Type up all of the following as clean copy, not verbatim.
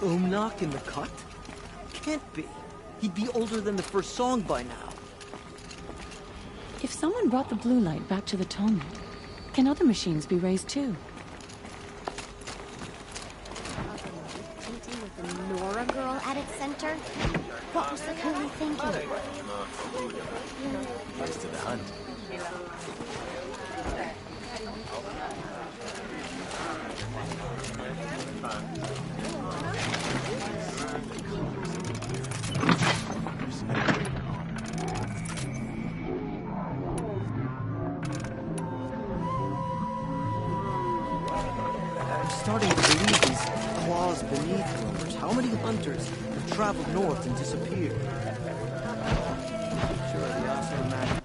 Umnak in the cut? Can't be. He'd be older than the first song by now. If someone brought the blue light back to the Tolman, can other machines be raised too? Painting with the Nora girl at its center? What was the Cooley thinking? Used to the hunt. I'm starting to believe these claws beneath rumors. How many hunters have traveled north and disappeared? Sure, the also imagine.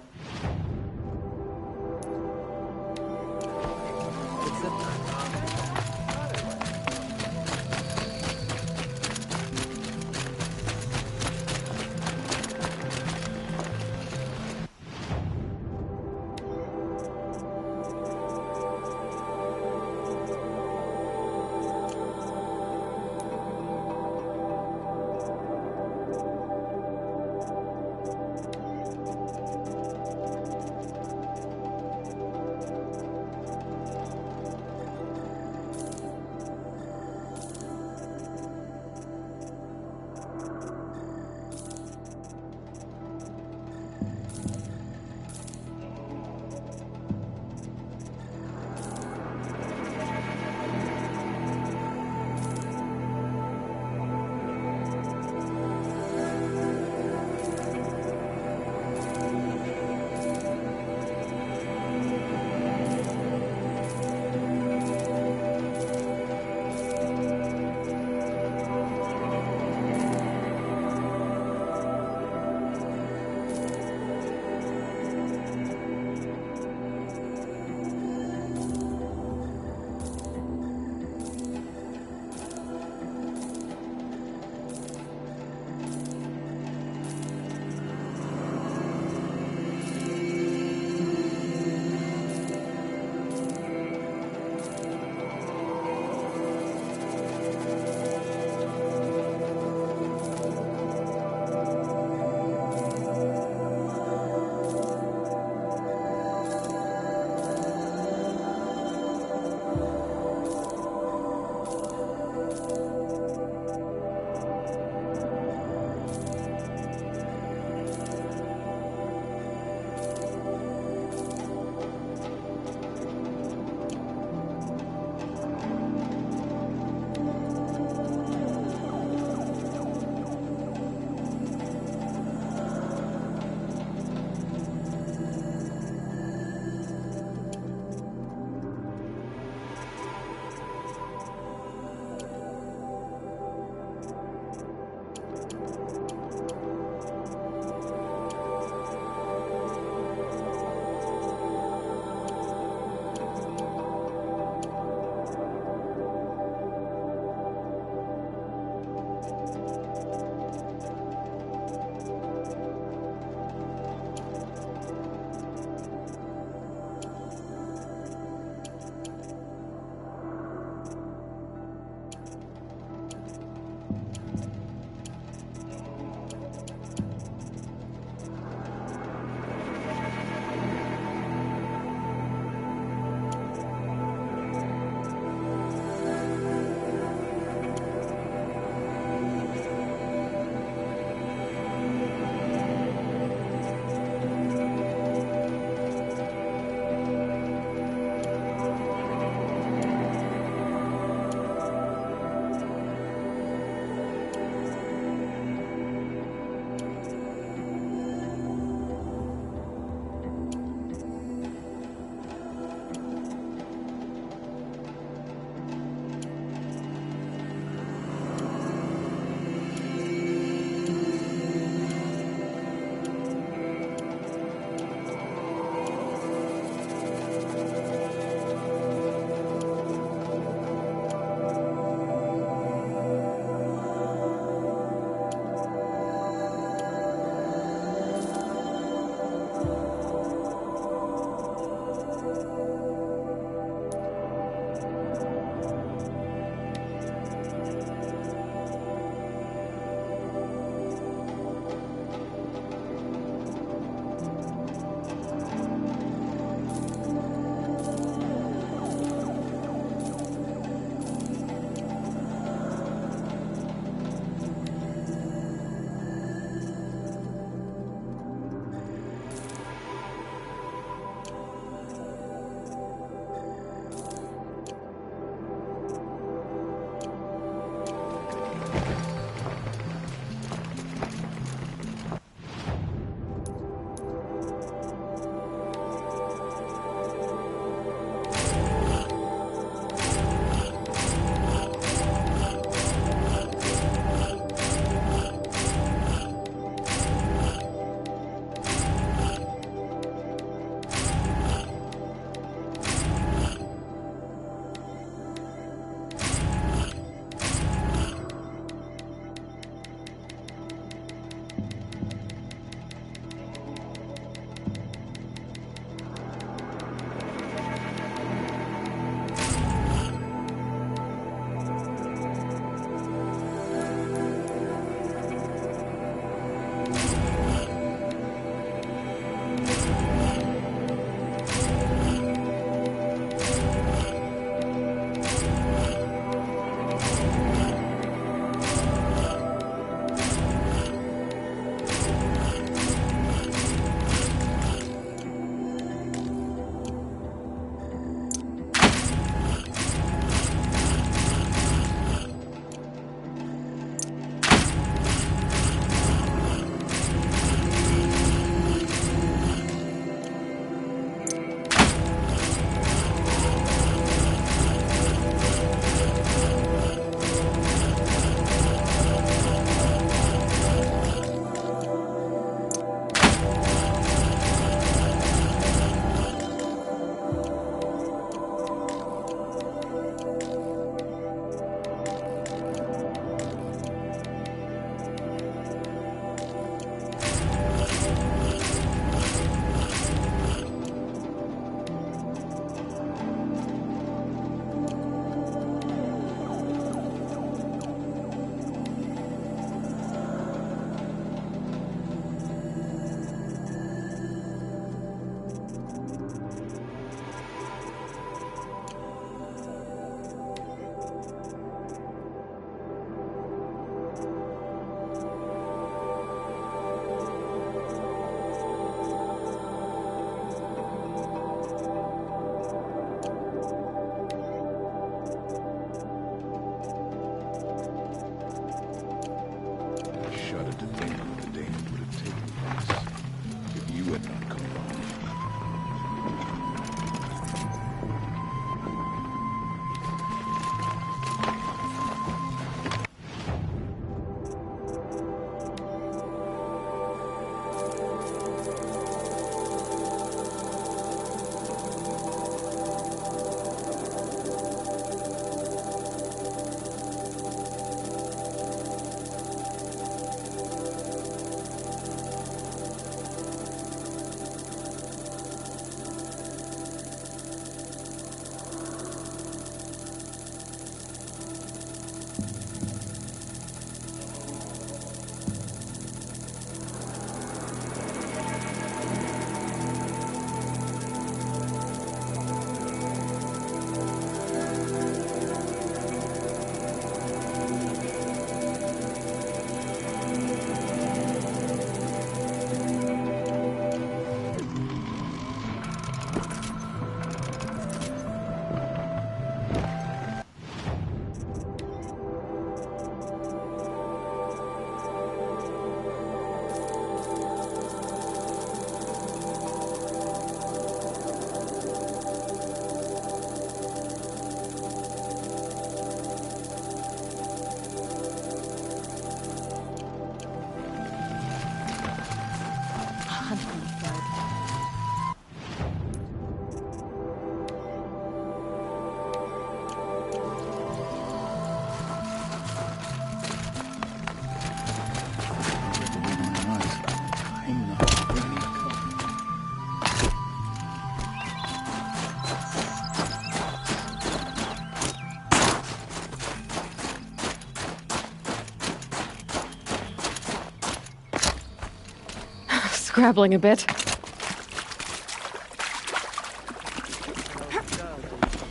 scrabbling a bit. I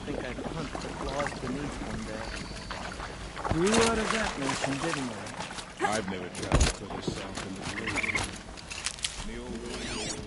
think I'd hunt the claws beneath one day. Grew out of that notion, didn't I? I've never traveled further south than the blue. The old road.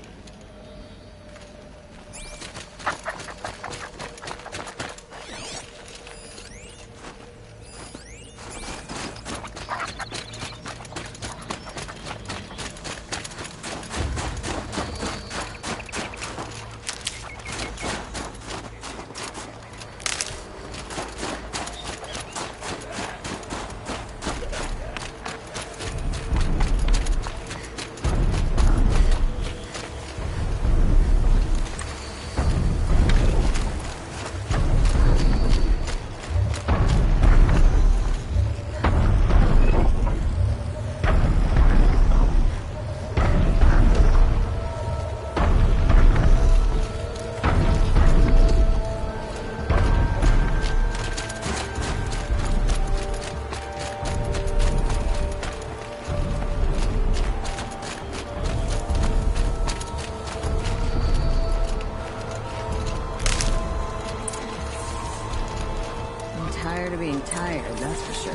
Tired of being tired, that's for sure.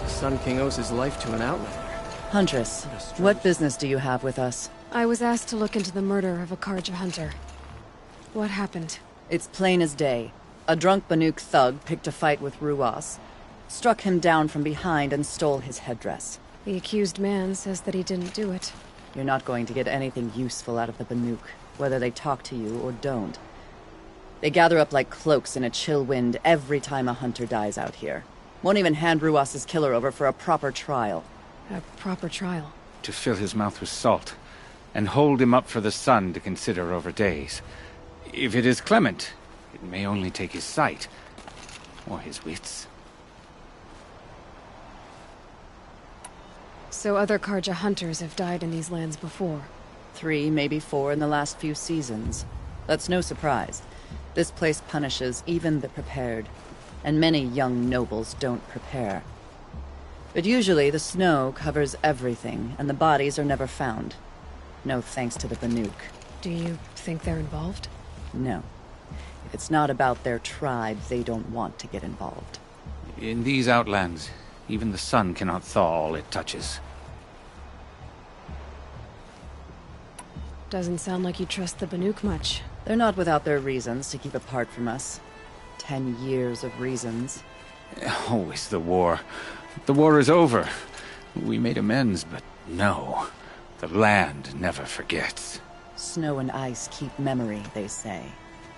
Sun King owes his life to an outlander. Huntress, what business do you have with us? I was asked to look into the murder of a Karja hunter. What happened? It's plain as day. A drunk Banuk thug picked a fight with Ruas, struck him down from behind and stole his headdress. The accused man says that he didn't do it. You're not going to get anything useful out of the Banuk, whether they talk to you or don't. They gather up like cloaks in a chill wind every time a hunter dies out here. Won't even hand Ruas's killer over for a proper trial. A proper trial. To fill his mouth with salt, and hold him up for the sun to consider over days. If it is clement, it may only take his sight, or his wits. So other Karja hunters have died in these lands before. 3, maybe 4 in the last few seasons. That's no surprise. This place punishes even the prepared, and many young nobles don't prepare. But usually the snow covers everything, and the bodies are never found. No thanks to the Banuk. Do you think they're involved? No. If it's not about their tribe, they don't want to get involved. In these outlands, even the sun cannot thaw all it touches. Doesn't sound like you trust the Banuk much. They're not without their reasons to keep apart from us. 10 years of reasons. Always the war. The war is over. We made amends, but no. The land never forgets. Snow and ice keep memory, they say.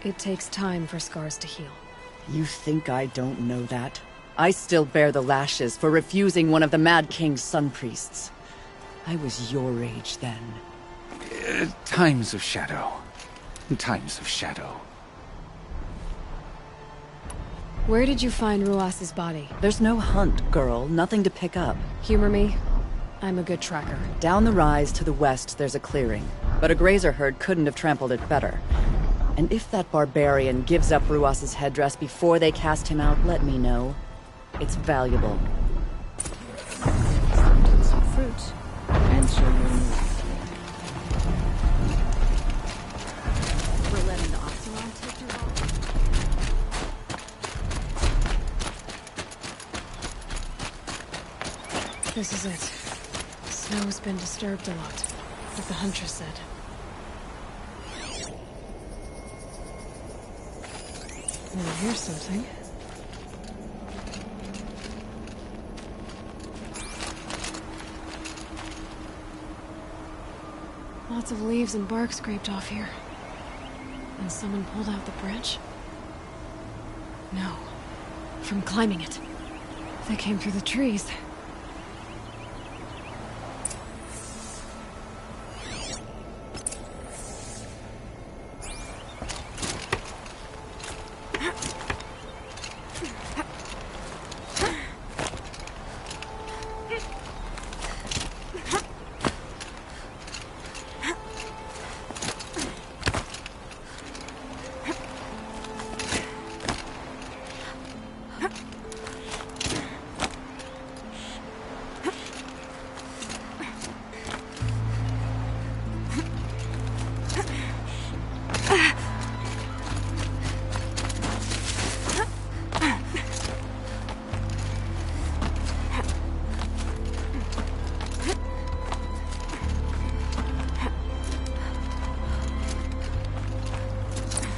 It takes time for scars to heal. You think I don't know that? I still bear the lashes for refusing one of the Mad King's sun priests. I was your age then. Times of shadow. Times of shadow. Where did you find Ruas's body? There's no hunt, girl. Nothing to pick up. Humor me. I'm a good tracker. Down the rise to the west, there's a clearing. But a grazer herd couldn't have trampled it better. And if that barbarian gives up Ruas's headdress before they cast him out, let me know. It's valuable. Some fruits. And some... We're letting the Oxyron take your role. This is it. Snow's been disturbed a lot, like the Huntress said. Now here's something. Lots of leaves and bark scraped off here. And someone pulled out the branch? No. From climbing it. They came through the trees.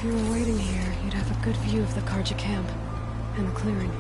you were waiting here, you'd have a good view of the Karja camp and the clearing.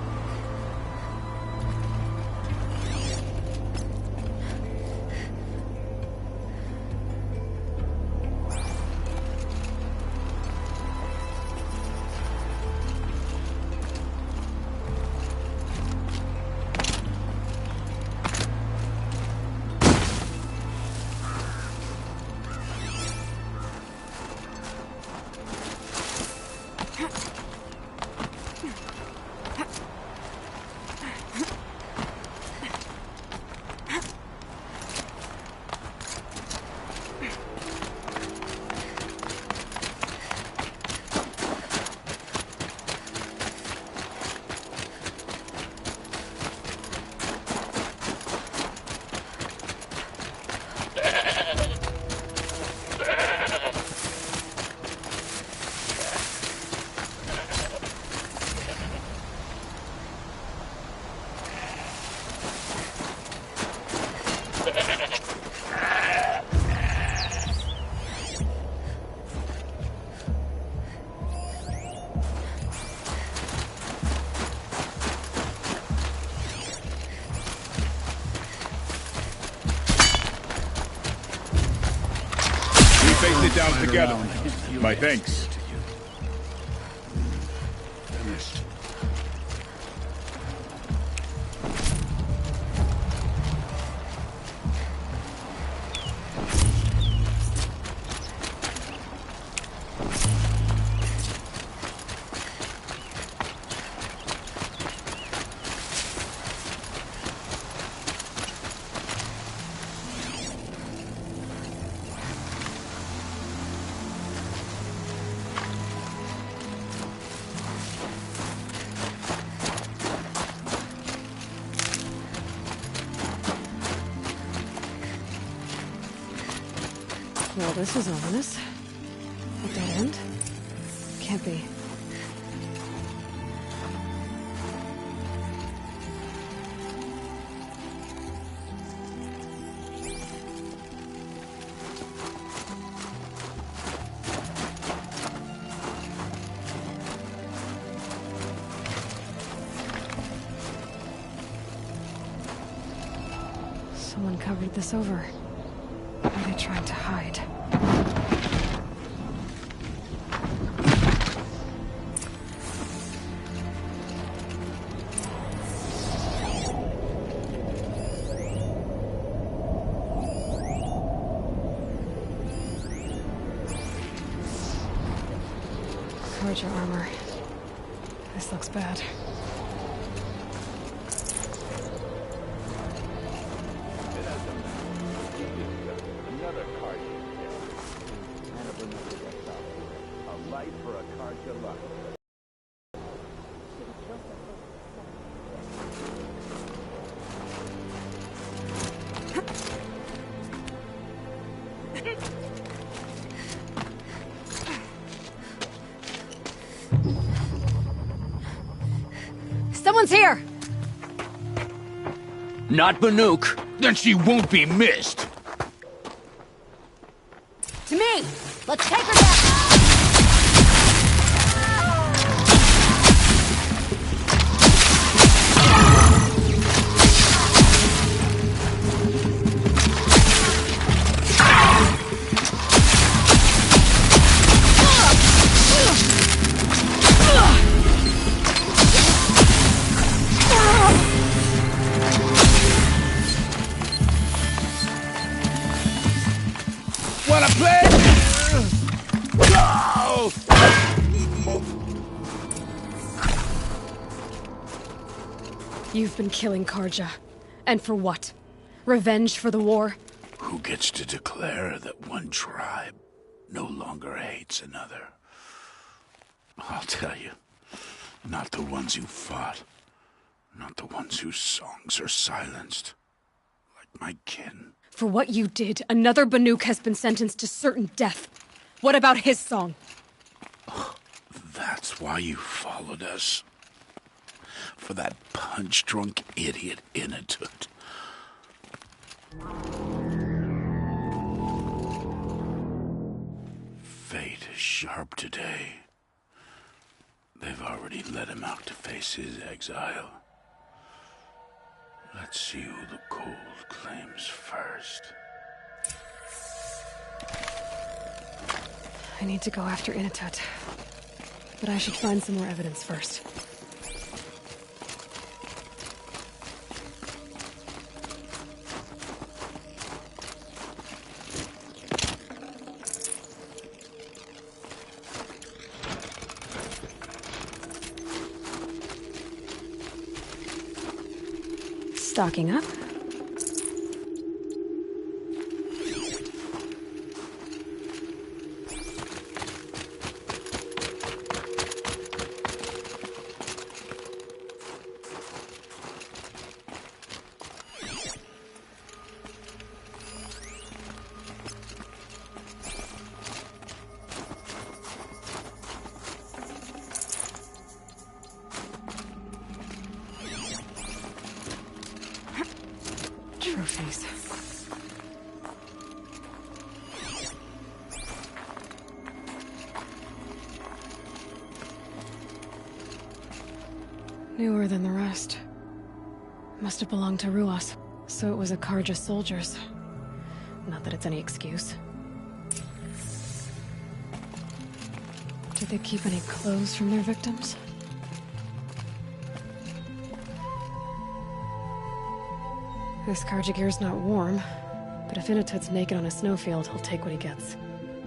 Faced it down together. My thanks. Finished. Well, this is ominous. A dead end? Can't be. Someone covered this over. What are they trying to hide? Karja armor. This looks bad. Another card. A light for a Karja luck. Someone's here! Not Banuk. Then she won't be missed. To me! Let's take her down! Wanna play? Go! You've been killing Karja. And for what? Revenge for the war? Who gets to declare that one tribe no longer hates another? I'll tell you, not the ones who fought, not the ones whose songs are silenced, like my kin. For what you did, another Banuk has been sentenced to certain death. What about his song? That's why you followed us. For that punch-drunk idiot Inatut. Fate is sharp today. They've already let him out to face his exile. Let's see who the cold claims first. I need to go after Inatut. But I should find some more evidence first. Stocking up. Trophies. Newer than the rest. Must have belonged to Ruas, so it was a Karja soldiers. Not that it's any excuse. Did they keep any clothes from their victims? This Karja gear's not warm, but if Inatut's naked on a snowfield, he'll take what he gets.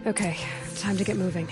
Okay, time to get moving.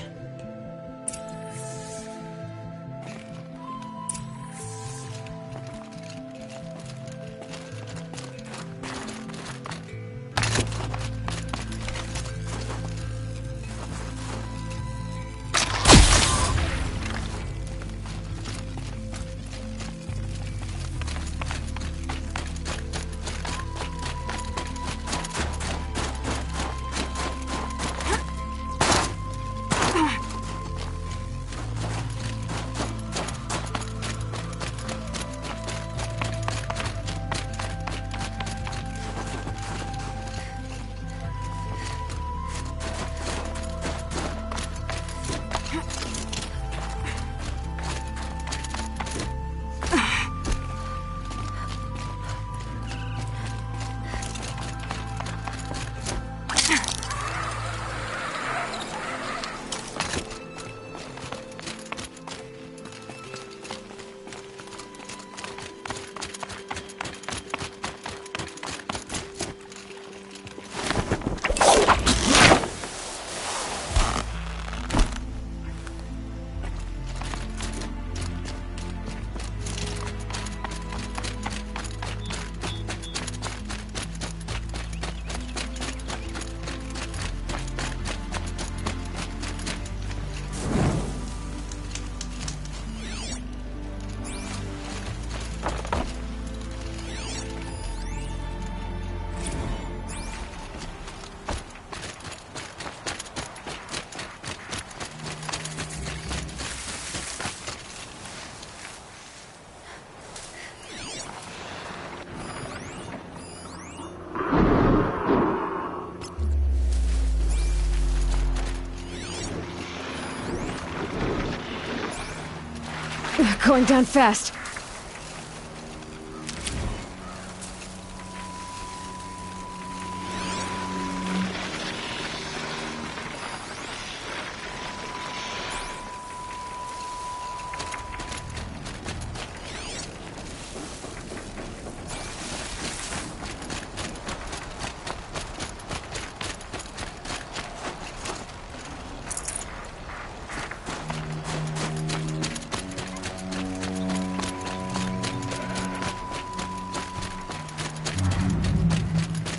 Going down fast.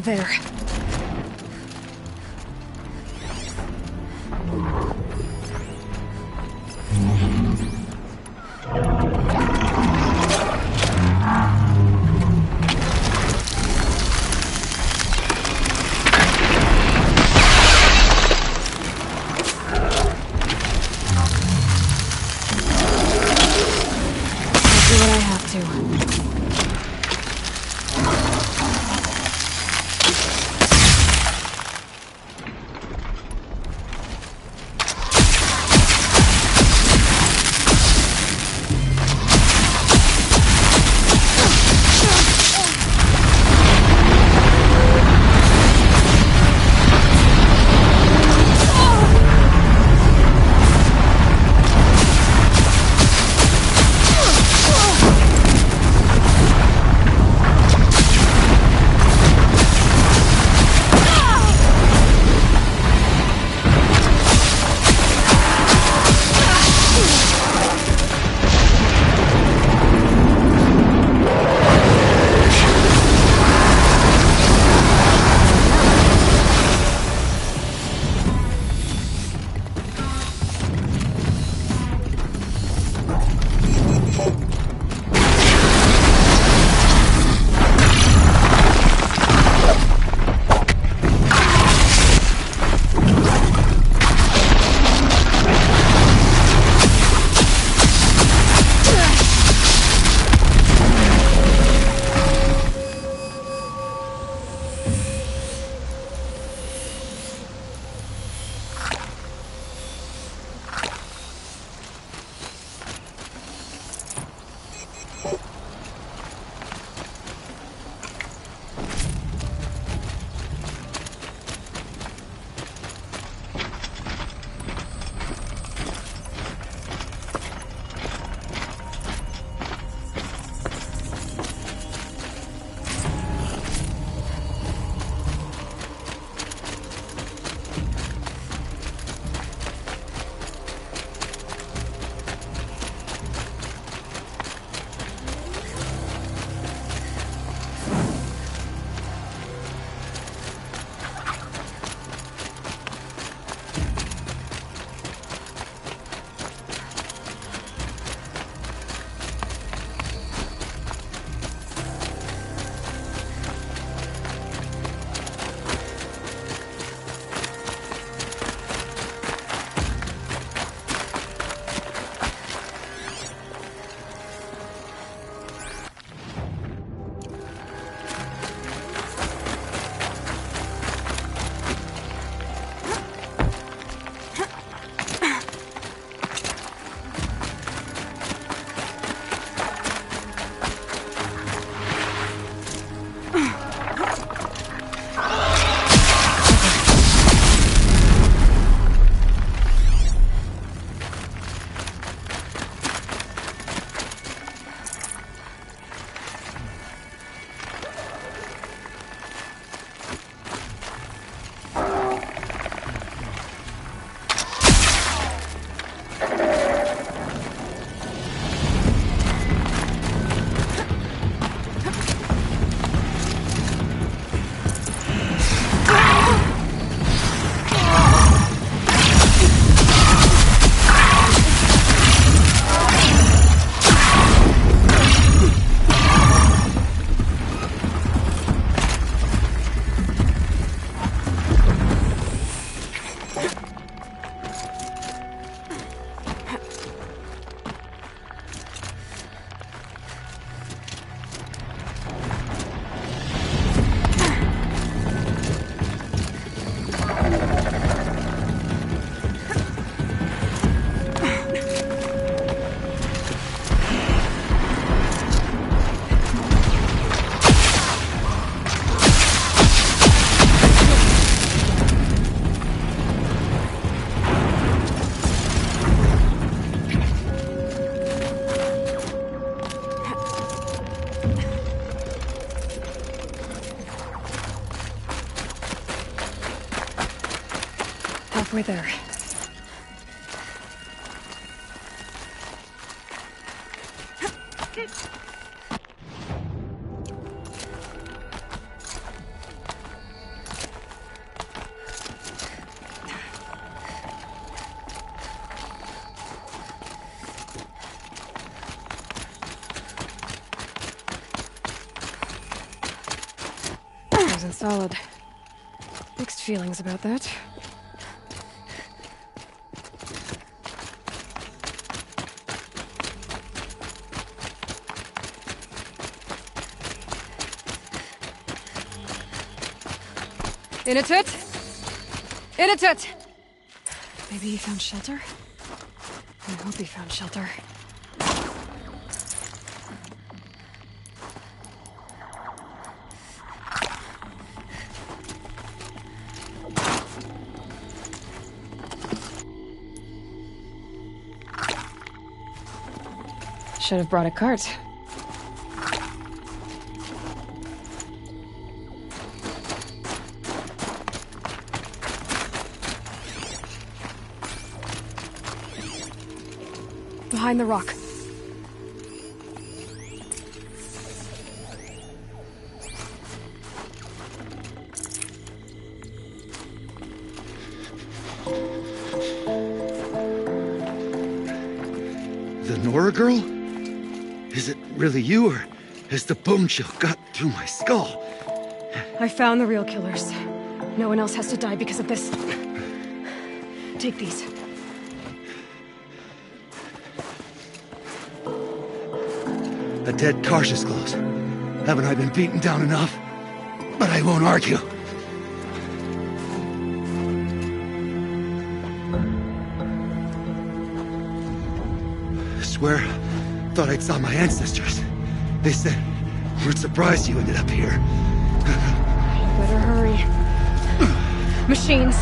There. I'll do what I have to. halfway there. Wasn't solid. Mixed feelings about that. Inatut! Inatut! Maybe he found shelter? I hope he found shelter. Should have brought a cart. Behind the rock. The Nora girl? Is it really you, or has the bone chill got through my skull? I found the real killers. No one else has to die because of this. Take these. A dead Karsh's clothes. Haven't I been beaten down enough? But I won't argue. I swear, thought I'd saw my ancestors. They said, we're surprised you ended up here. Better hurry. Machines.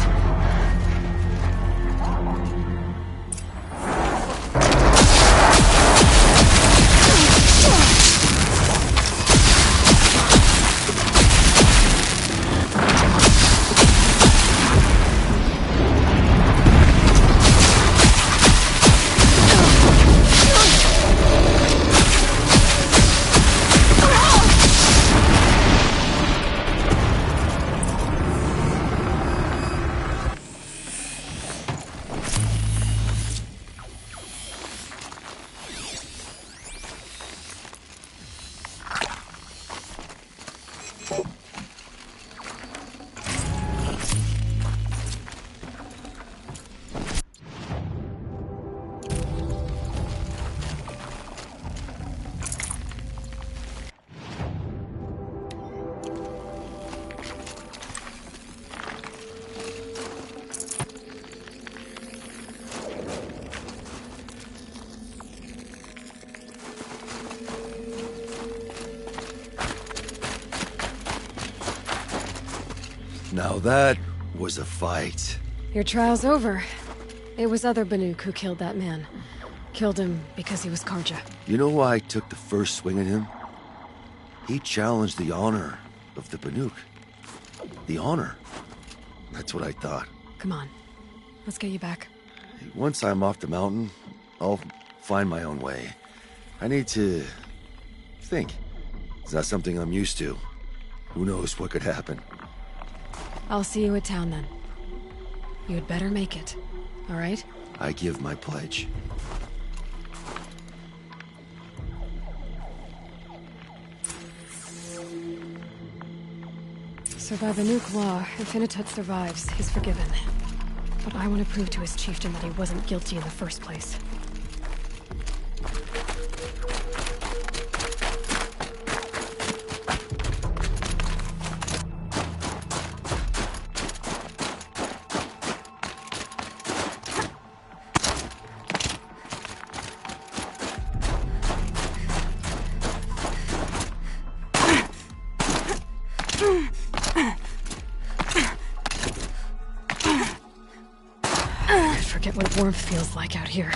Now that was a fight. Your trial's over. It was other Banuk who killed that man. Killed him because he was Karja. You know why I took the first swing at him? He challenged the honor of the Banuk. The honor. That's what I thought. Come on. Let's get you back. Once I'm off the mountain, I'll find my own way. I need to think. It's not something I'm used to. Who knows what could happen? I'll see you at town then. You had better make it, all right? I give my pledge. So by Banuk law, if Inatut survives, he's forgiven. But I want to prove to his chieftain that he wasn't guilty in the first place. I forget what warmth feels like out here.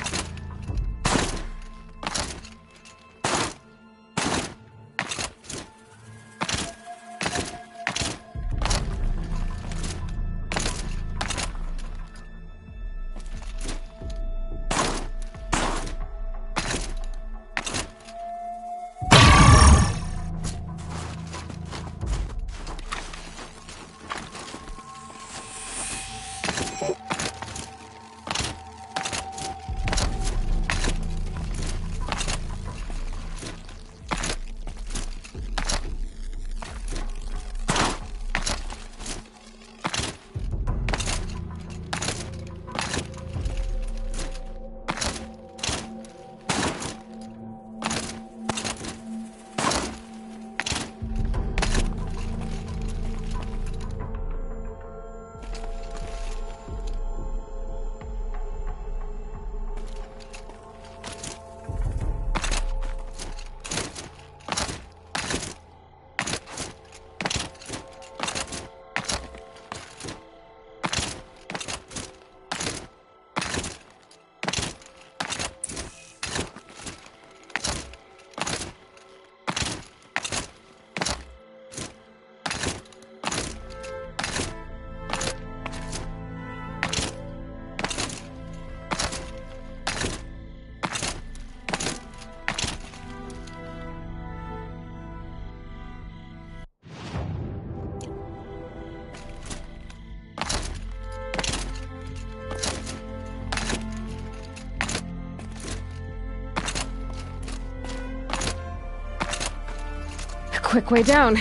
quick way down.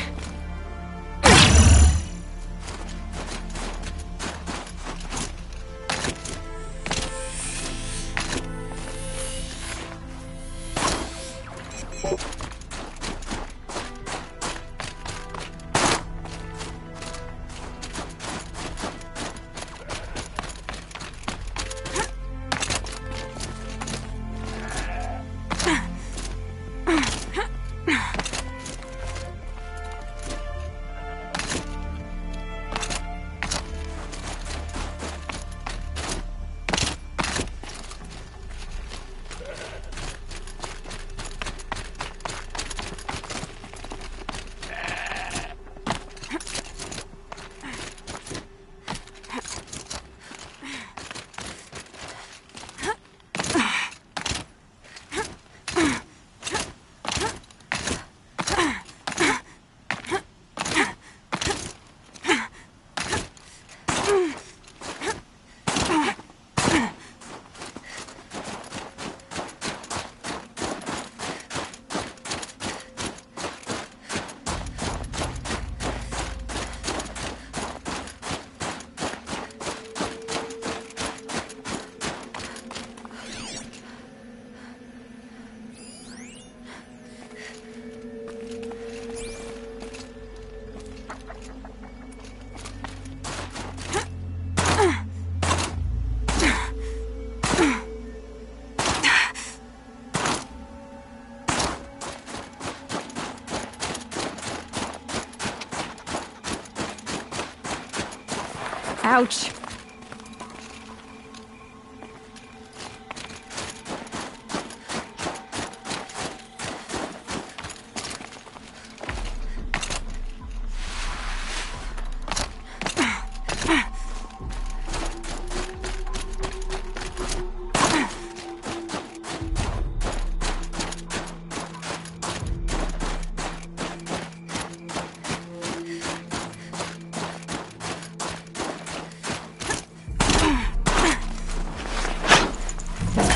Ouch.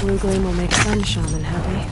Blue gleam will make Sun Shaman happy.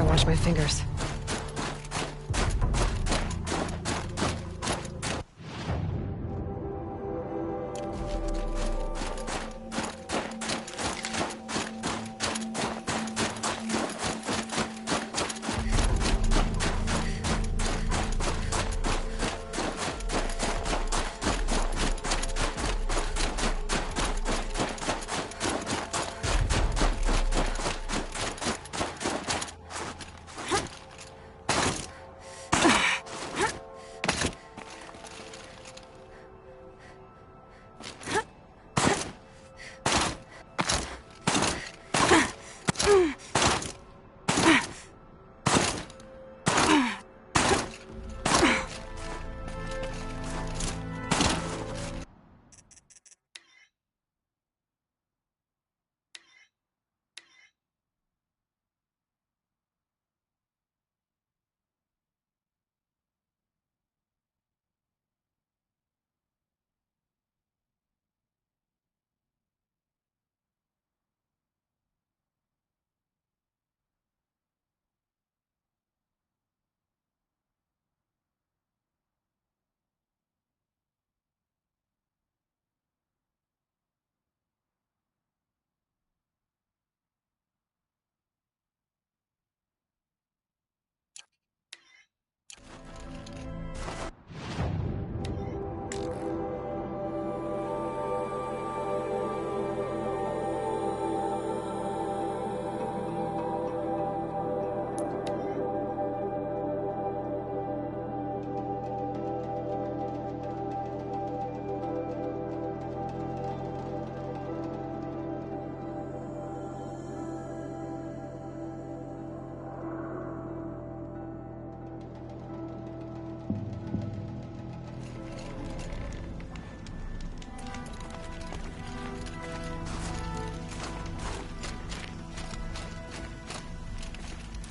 Watch my fingers.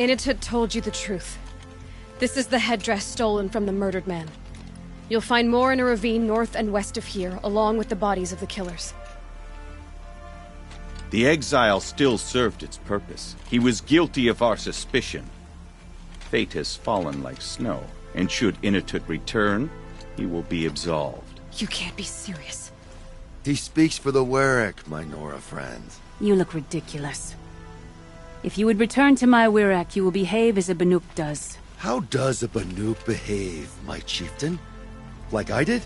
Initut told you the truth. This is the headdress stolen from the murdered man. You'll find more in a ravine north and west of here, along with the bodies of the killers. The exile still served its purpose. He was guilty of our suspicion. Fate has fallen like snow, and should Initut return, he will be absolved. You can't be serious. He speaks for the Warwick, my Nora friend. You look ridiculous. If you would return to my Wirrak, you will behave as a Banuk does. How does a Banuk behave, my chieftain? Like I did?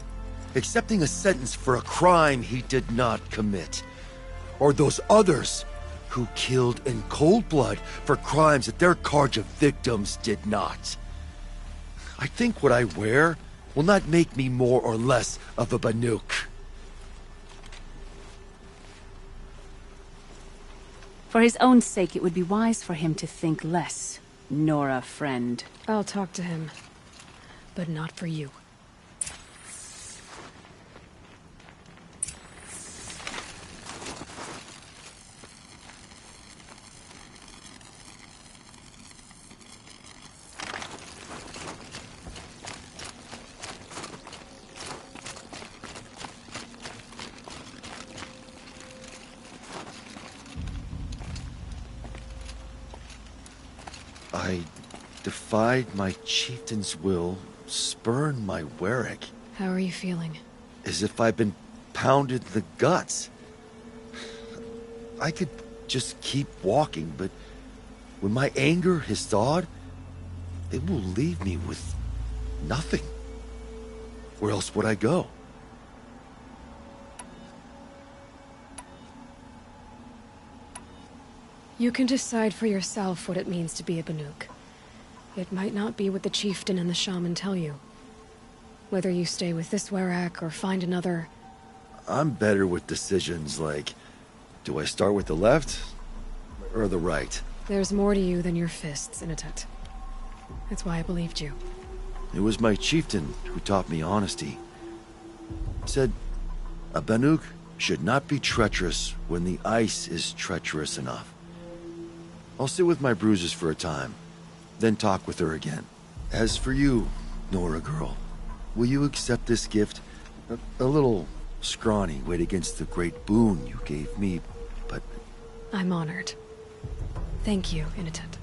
Accepting a sentence for a crime he did not commit. Or those others who killed in cold blood for crimes that their charge of victims did not. I think what I wear will not make me more or less of a Banuk. For his own sake, it would be wise for him to think less, Nora friend. I'll talk to him. But not for you. I defied my chieftain's will, spurned my Warwick. How are you feeling? As if I've been pounded in the guts. I could just keep walking, but when my anger has thawed, it will leave me with nothing. Where else would I go? You can decide for yourself what it means to be a Banuk. It might not be what the chieftain and the shaman tell you. Whether you stay with this Warwick or find another... I'm better with decisions like, do I start with the left or the right? There's more to you than your fists, Initut. That's why I believed you. It was my chieftain who taught me honesty. Said, a Banuk should not be treacherous when the ice is treacherous enough. I'll sit with my bruises for a time, then talk with her again. As for you, Nora girl, will you accept this gift? A little scrawny weighed against the great boon you gave me, but... I'm honored. Thank you, Initut.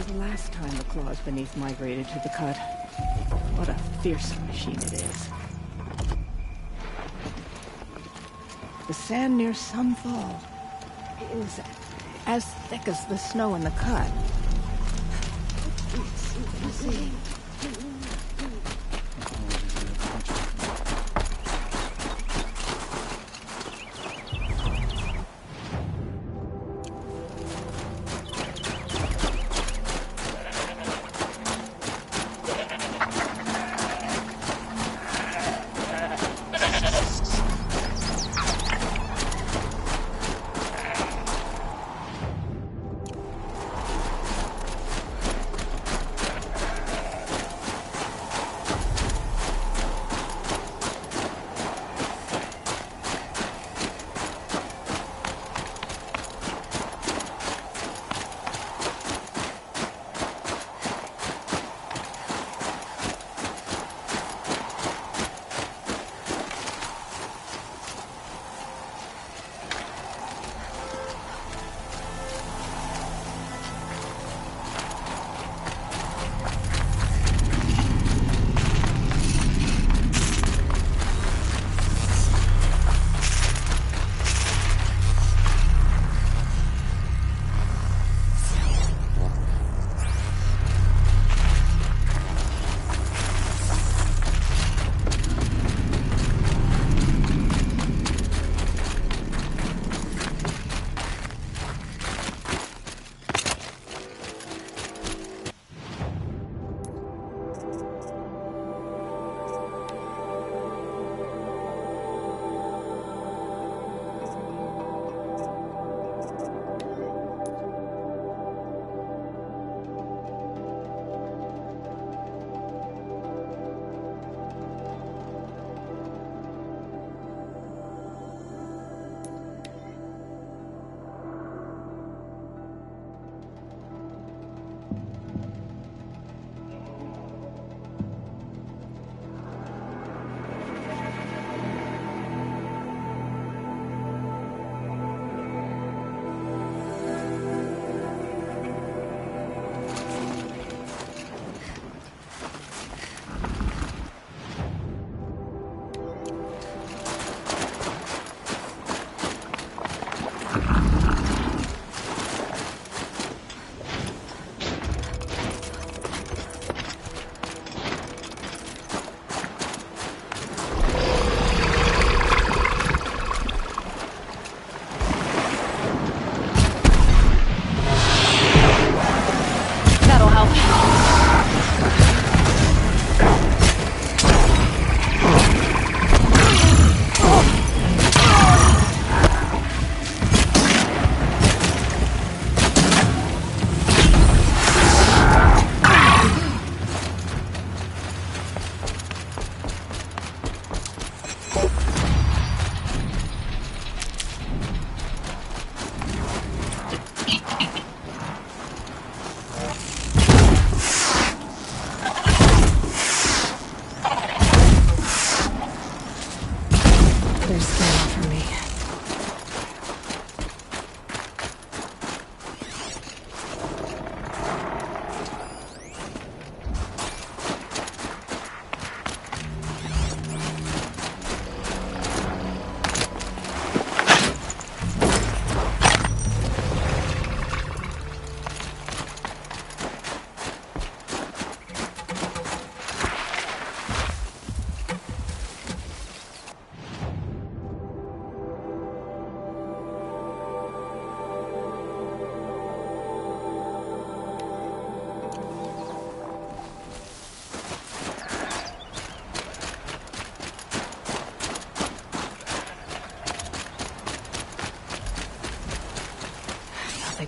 to the last time the claws beneath migrated to the cut. What a fearsome machine it is. The sand near Sunfall is as thick as the snow in the cut. Let's see.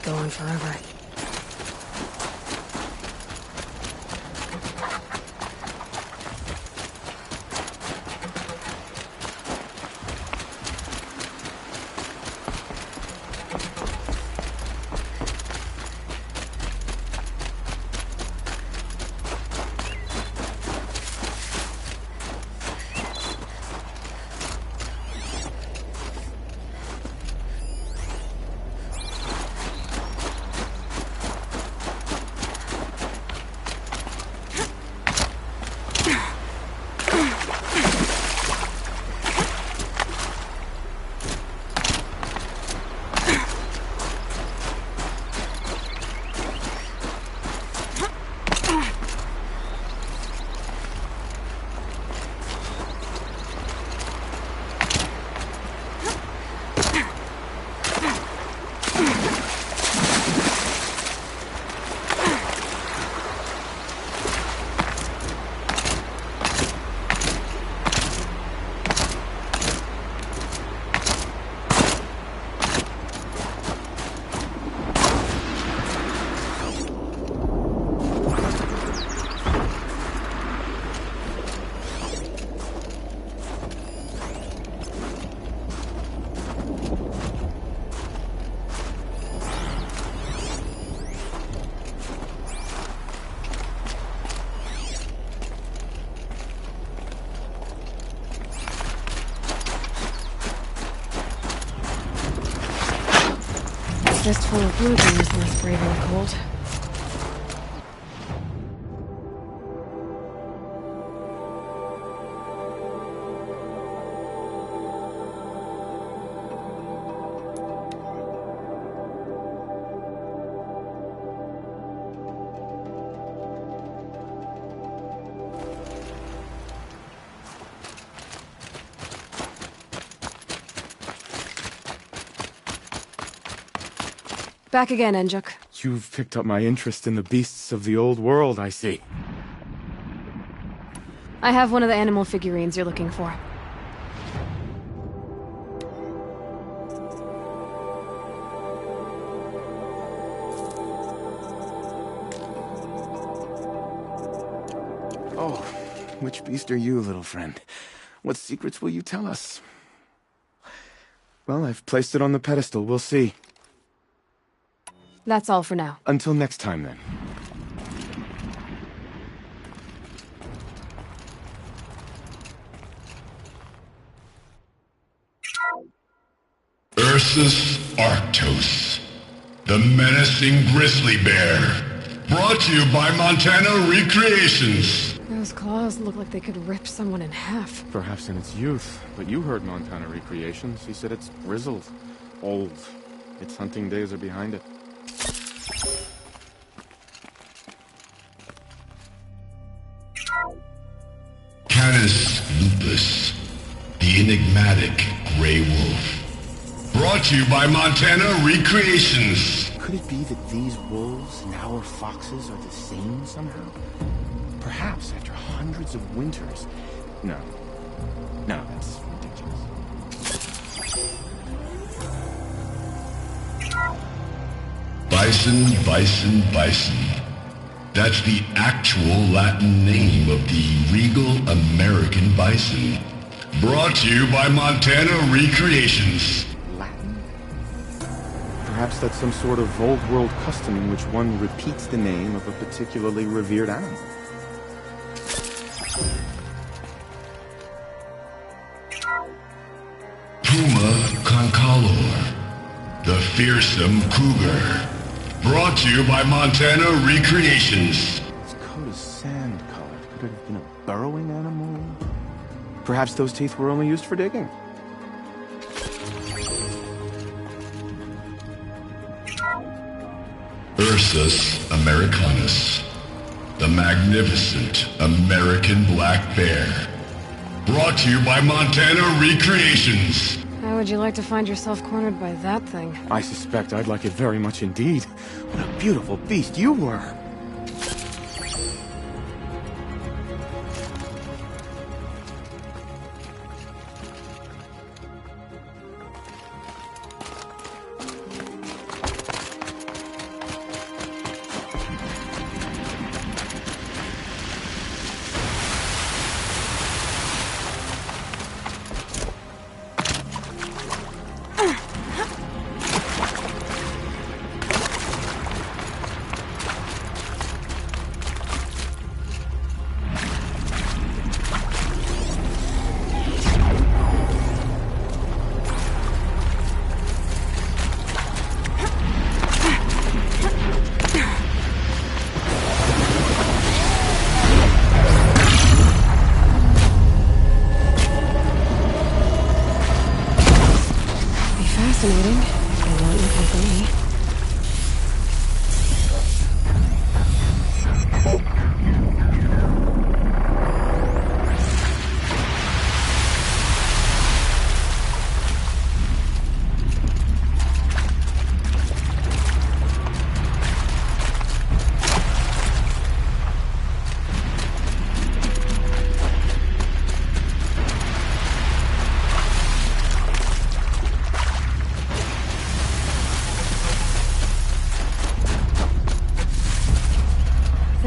Go on forever. Fistful of blue is less brave in the cold. Back again, Enjuk. You've picked up my interest in the beasts of the old world, I see. I have one of the animal figurines you're looking for. Oh, which beast are you, little friend? What secrets will you tell us? Well, I've placed it on the pedestal. We'll see. That's all for now. Until next time, then. Ursus Arctos, the menacing grizzly bear. Brought to you by Montana Recreations. Those claws look like they could rip someone in half. Perhaps in its youth, but you heard Montana Recreations. He said it's grizzled, old. Its hunting days are behind it. Canis lupus, the enigmatic gray wolf. Brought to you by Montana Recreations. Could it be that these wolves and our foxes are the same somehow? Perhaps after hundreds of winters. No, that's ridiculous. Bison. That's the actual Latin name of the regal American bison. Brought to you by Montana Recreations. Latin? Perhaps that's some sort of old world custom in which one repeats the name of a particularly revered animal. Puma concalor, the fearsome cougar. Brought to you by Montana Recreations. Its coat is sand-colored. Could it have been a burrowing animal? Perhaps those teeth were only used for digging. Ursus americanus, the magnificent American black bear. Brought to you by Montana Recreations. How would you like to find yourself cornered by that thing? I suspect I'd like it very much indeed. What a beautiful beast you were!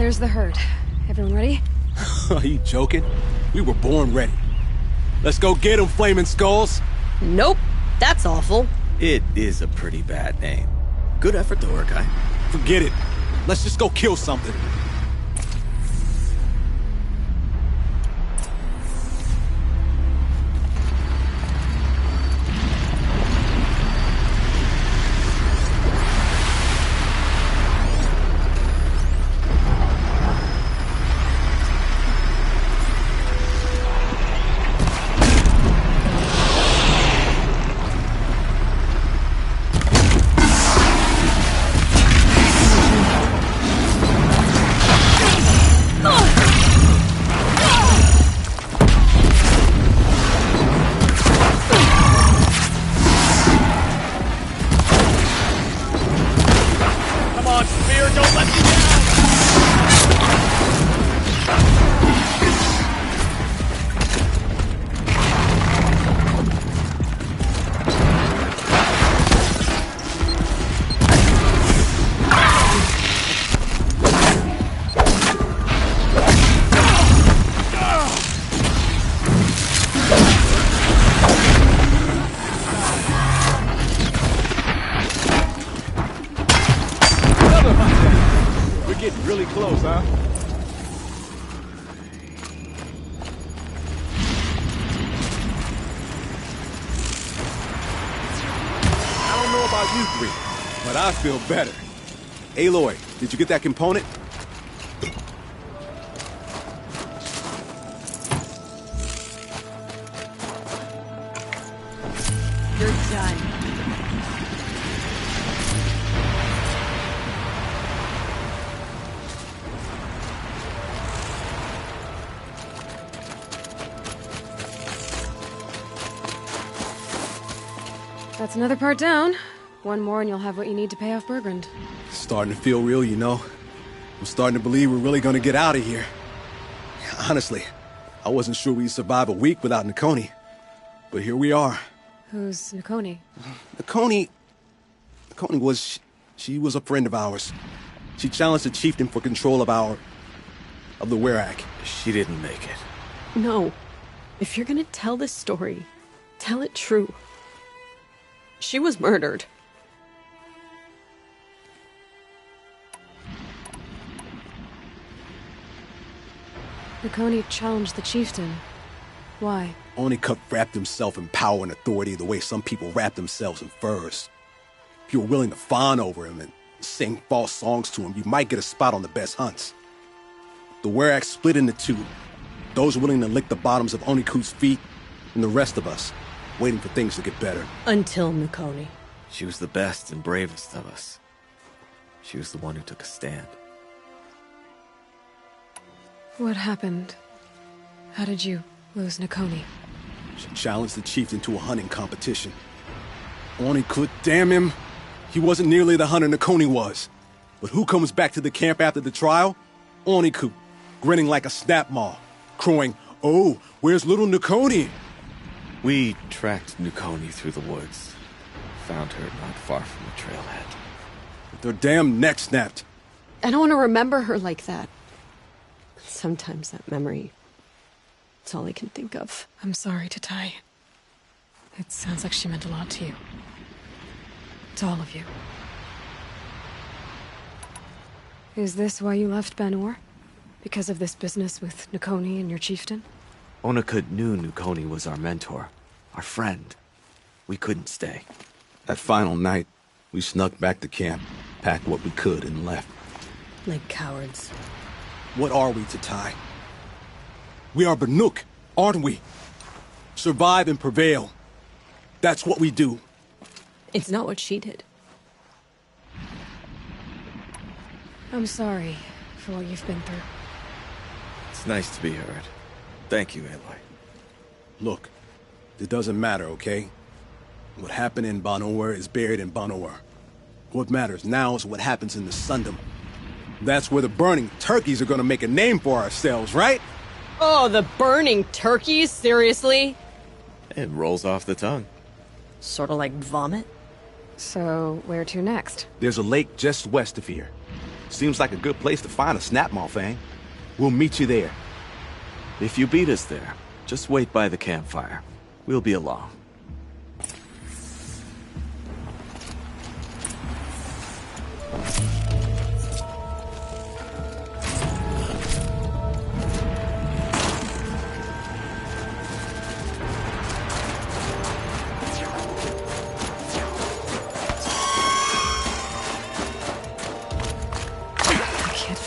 There's the herd. Everyone ready? Are you joking? We were born ready. Let's go get 'em, Flaming Skulls! Nope. That's awful. It is a pretty bad name. Good effort though, Urkai. Forget it. Let's just go kill something. Really close, huh? I don't know about you three, but I feel better. Aloy, did you get that component? You're done. That's another part down. One more and you'll have what you need to pay off Bergrund. Starting to feel real, you know. I'm starting to believe we're really gonna get out of here. Honestly, I wasn't sure we'd survive a week without Nakoni. But here we are. Who's Nakoni? Nakoni was... she was a friend of ours. She challenged the chieftain for control of the Werak. She didn't make it. No. If you're gonna tell this story, tell it true. She was murdered. Nakoni challenged the chieftain. Why? Onikuk wrapped himself in power and authority the way some people wrap themselves in furs. If you were willing to fawn over him and sing false songs to him, you might get a spot on the best hunts. The Werak split into two. Those willing to lick the bottoms of Onikuk's feet, and the rest of us, waiting for things to get better. Until Nakoni. She was the best and bravest of us. She was the one who took a stand. What happened? How did you lose Nakoni? She challenged the chieftain to a hunting competition. Onikuk, damn him! He wasn't nearly the hunter Nakoni was. But who comes back to the camp after the trial? Onikuk, grinning like a snap maw, crowing, "Oh, where's little Nakoni?" We tracked Nakoni through the woods. Found her not far from the trailhead. With their damn neck snapped. I don't want to remember her like that. Sometimes that memory... it's all I can think of. I'm sorry, Tatai. It sounds like she meant a lot to you. To all of you. Is this why you left Ban-Ur? Because of this business with Nakoni and your chieftain? Onikuk knew Nakoni was our mentor, our friend. We couldn't stay. That final night, we snuck back to camp, packed what we could, and left. Like cowards. What are we, Tatai? We are Banuk, aren't we? Survive and prevail. That's what we do. It's not what she did. I'm sorry for what you've been through. It's nice to be heard. Thank you, Aloy. Look, it doesn't matter, okay? What happened in Ban-Ur is buried in Ban-Ur. What matters now is what happens in the Sundom. That's where the burning turkeys are gonna make a name for ourselves, right? Oh, the burning turkeys? Seriously? It rolls off the tongue. Sort of like vomit? So, where to next? There's a lake just west of here. Seems like a good place to find a Snapmaw fang. We'll meet you there. If you beat us there, just wait by the campfire. We'll be along.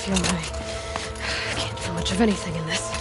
I can't feel much of anything in this.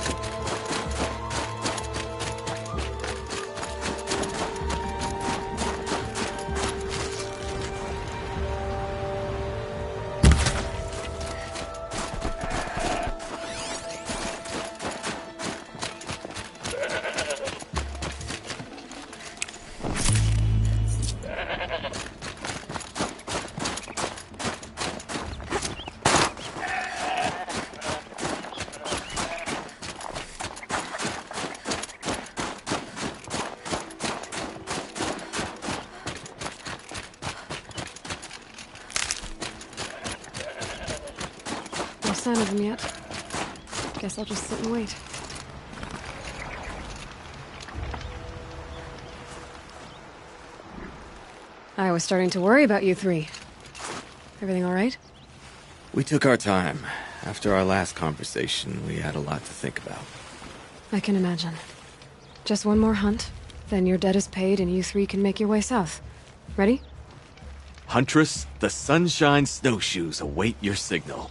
No sign of him yet. Guess I'll just sit and wait. I was starting to worry about you three. Everything all right? We took our time. After our last conversation, we had a lot to think about. I can imagine. Just one more hunt, then your debt is paid and you three can make your way south. Ready? Huntress, the Sunshine Snowshoes await your signal.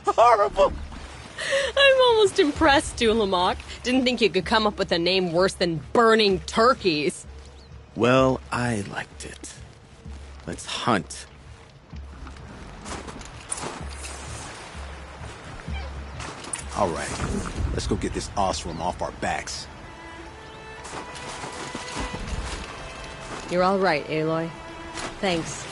Horrible! I'm almost impressed, Dulamok. Didn't think you could come up with a name worse than Burning Turkeys. Well, I liked it. Let's hunt. All right, let's go get this Osram off our backs. You're all right, Aloy. Thanks.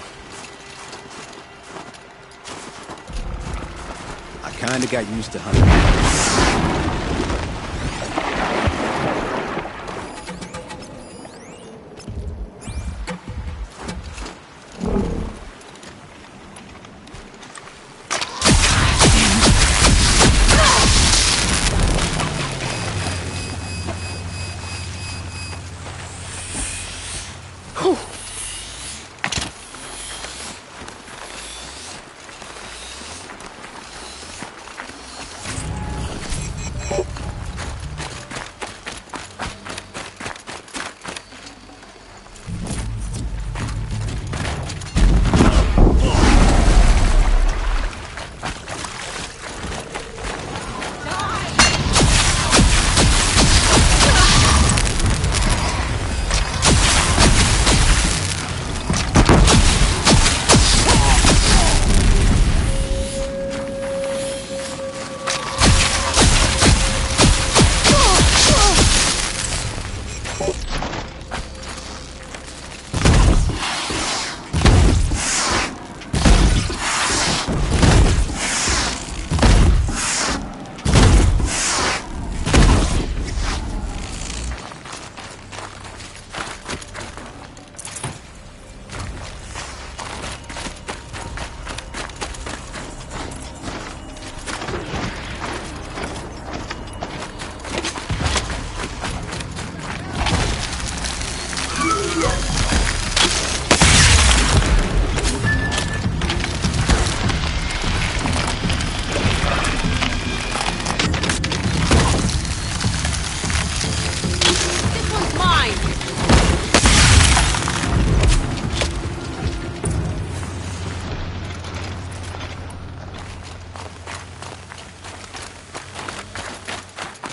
I kinda got used to hunting.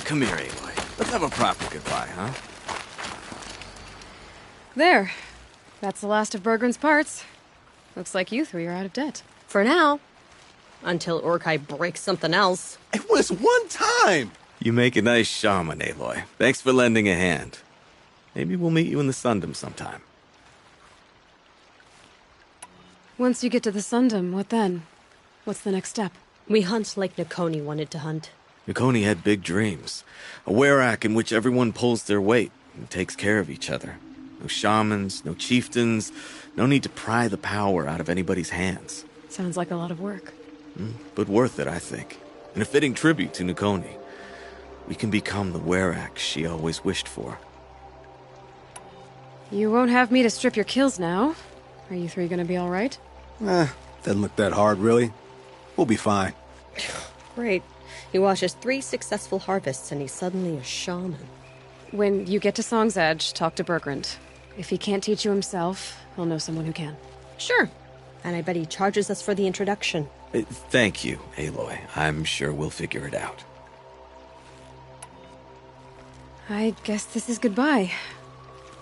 Come here, Aloy. Let's have a proper goodbye, huh? There. That's the last of Bergren's parts. Looks like you three are out of debt. For now. Until Urkai breaks something else. It was one time! You make a nice shaman, Aloy. Thanks for lending a hand. Maybe we'll meet you in the Sundom sometime. Once you get to the Sundom, what then? What's the next step? We hunt like Nakoni wanted to hunt. Nakoni had big dreams. A werak in which everyone pulls their weight and takes care of each other. No shamans, no chieftains, No need to pry the power out of anybody's hands. Sounds like a lot of work. But worth it, I think. And a fitting tribute to Nukoni. We can become the Werak she always wished for. You won't have me to strip your kills now. Are you three gonna be alright? Doesn't look that hard, really. We'll be fine. Great. He watches 3 successful harvests and he's suddenly a shaman. When you get to Song's Edge, talk to Bergrand. If he can't teach you himself, he'll know someone who can. Sure. And I bet he charges us for the introduction. Thank you, Aloy. I'm sure we'll figure it out. I guess this is goodbye.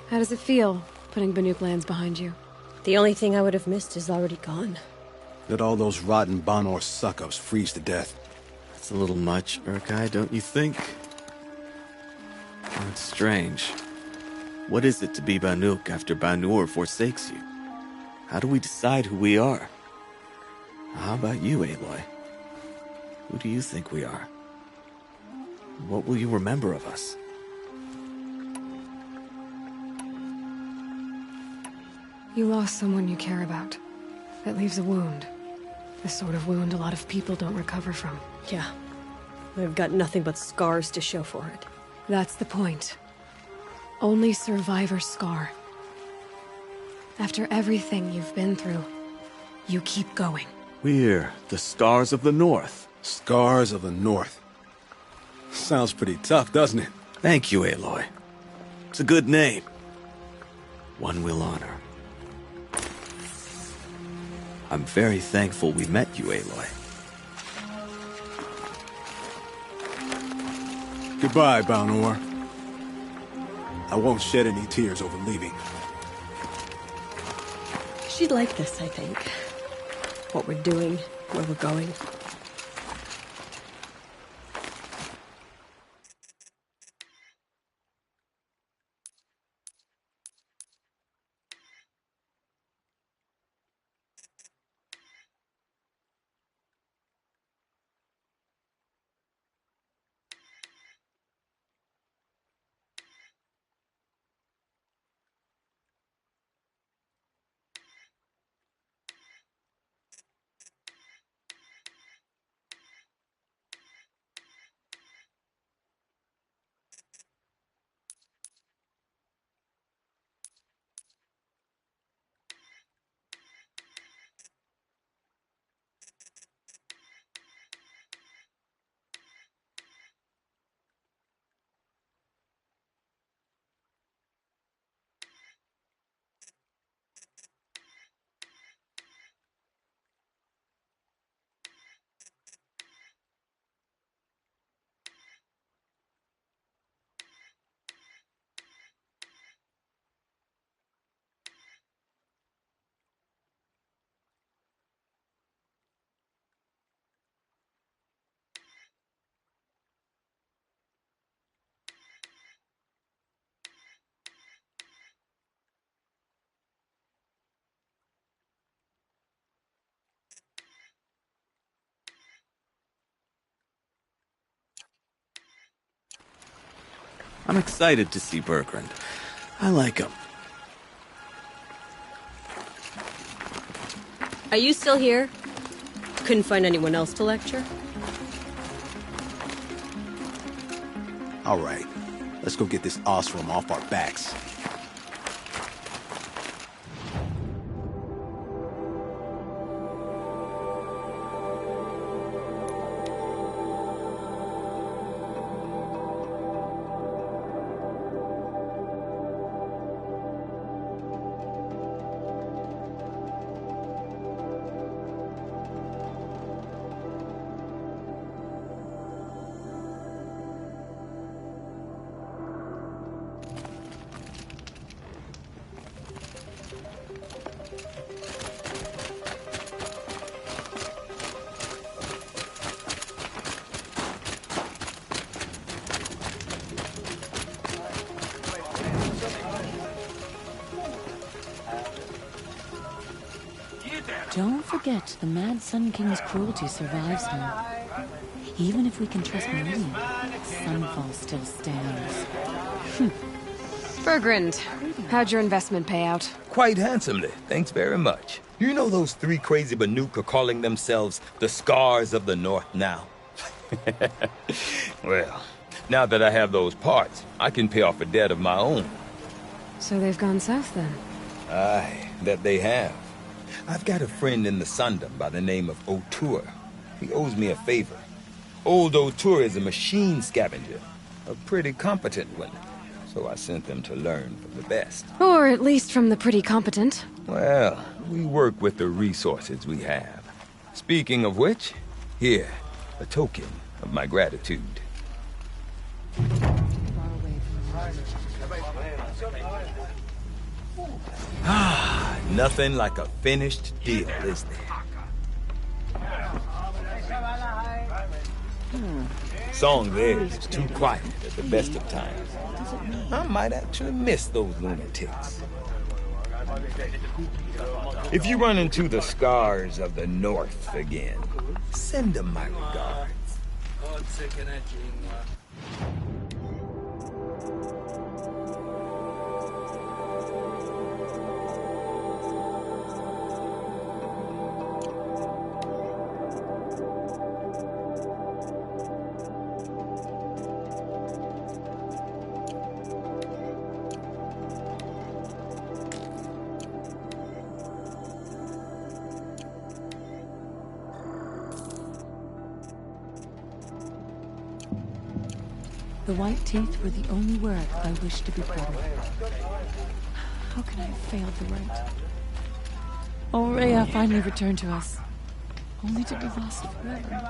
How does it feel, putting Banuk lands behind you? The only thing I would have missed is already gone. Let all those rotten Banor suck-ups freeze to death. That's a little much, Urkai, don't you think? That's strange. What is it to be Banuk after Banur forsakes you? How do we decide who we are? How about you, Aloy? Who do you think we are? What will you remember of us? You lost someone you care about. That leaves a wound. The sort of wound a lot of people don't recover from. Yeah. I've got nothing but scars to show for it. That's the point. Only survivor's scar. After everything you've been through, you keep going. We're the Scars of the North. Scars of the North. Sounds pretty tough, doesn't it? Thank you, Aloy. It's a good name. One we'll honor. I'm very thankful we met you, Aloy. Goodbye, Balnor. I won't shed any tears over leaving. She'd like this, I think. What we're doing, where we're going. I'm excited to see Bergrand. I like him. Are you still here? Couldn't find anyone else to lecture? All right. Let's go get this Osram off our backs. Don't forget, the Mad Sun King's cruelty survives him. Even if we can trust Marine, Sunfall still stands. Bergrand, how'd your investment pay out? Quite handsomely, thanks very much. You know those three crazy Banuk are calling themselves the Scars of the North now? Well, now that I have those parts, I can pay off a debt of my own. So they've gone south then? Aye, that they have. I've got a friend in the Sundom by the name of O'Toole. He owes me a favor. Old O'Toole is a machine scavenger, a pretty competent one. So I sent them to learn from the best. Or at least from the pretty competent. Well, we work with the resources we have. Speaking of which, here, a token of my gratitude. Ah, nothing like a finished deal, is there? Song there is too quiet at the best of times. I might actually miss those lunatics. If you run into the Scars of the North again, send them my regards. The white teeth were the only word I wished to be proud of. How can I have failed the right? Oh, Rhea finally returned to us, only to be lost forever.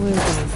Blue Gum.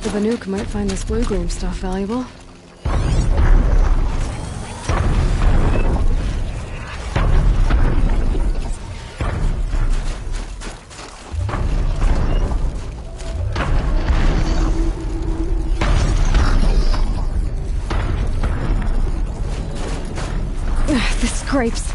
The Banuk might find this blue gleam stuff valuable. The scrapes.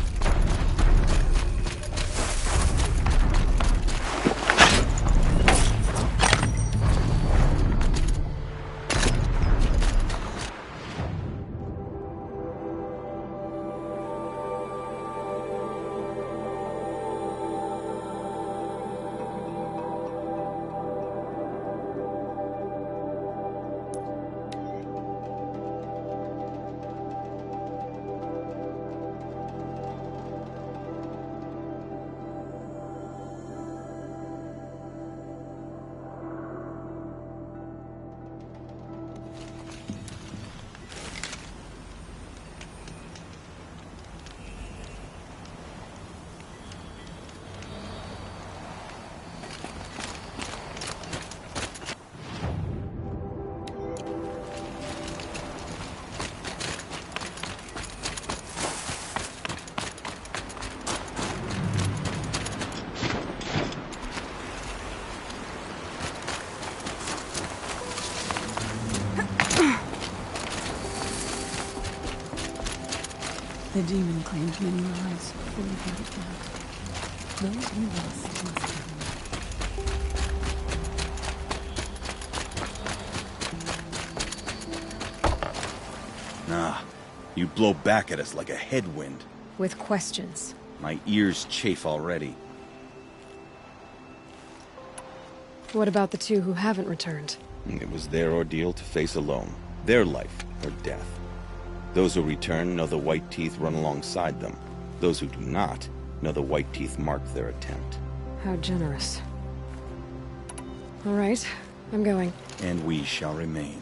The demon claimed many lives before he got it back. Those who lost must have Nah, you blow back at us like a headwind. With questions. My ears chafe already. What about the two who haven't returned? It was their ordeal to face alone. Their life or death. Those who return know the White Teeth run alongside them. Those who do not know the White Teeth marked their attempt. How generous. All right, I'm going. And we shall remain.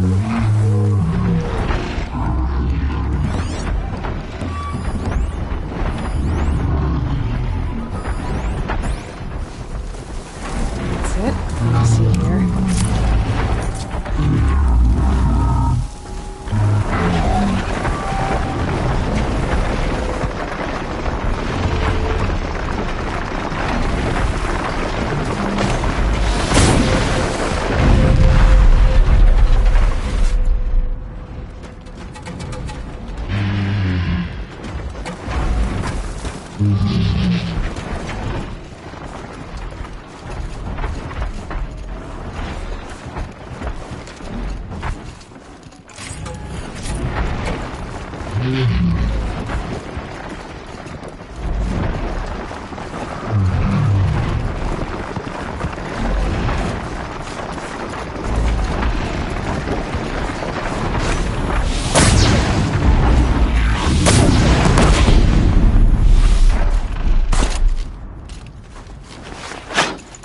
That's it. Let me see here.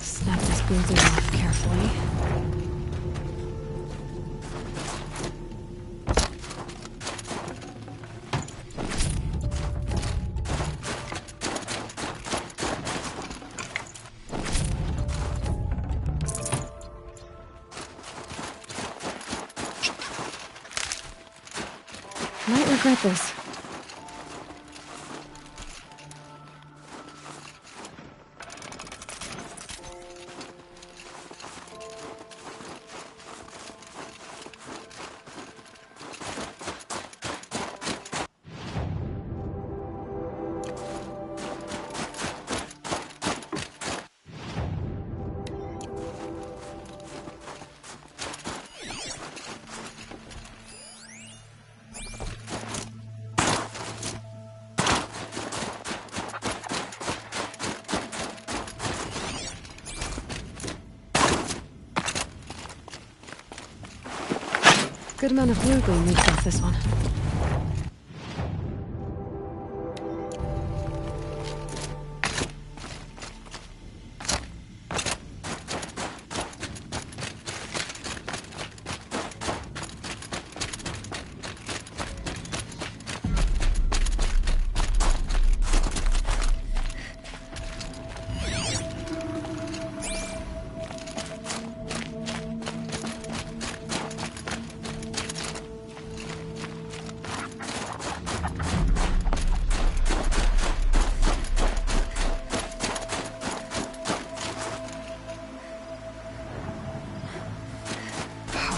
Snap this building off carefully. Might regret this. Good amount of glue being leaked off this one.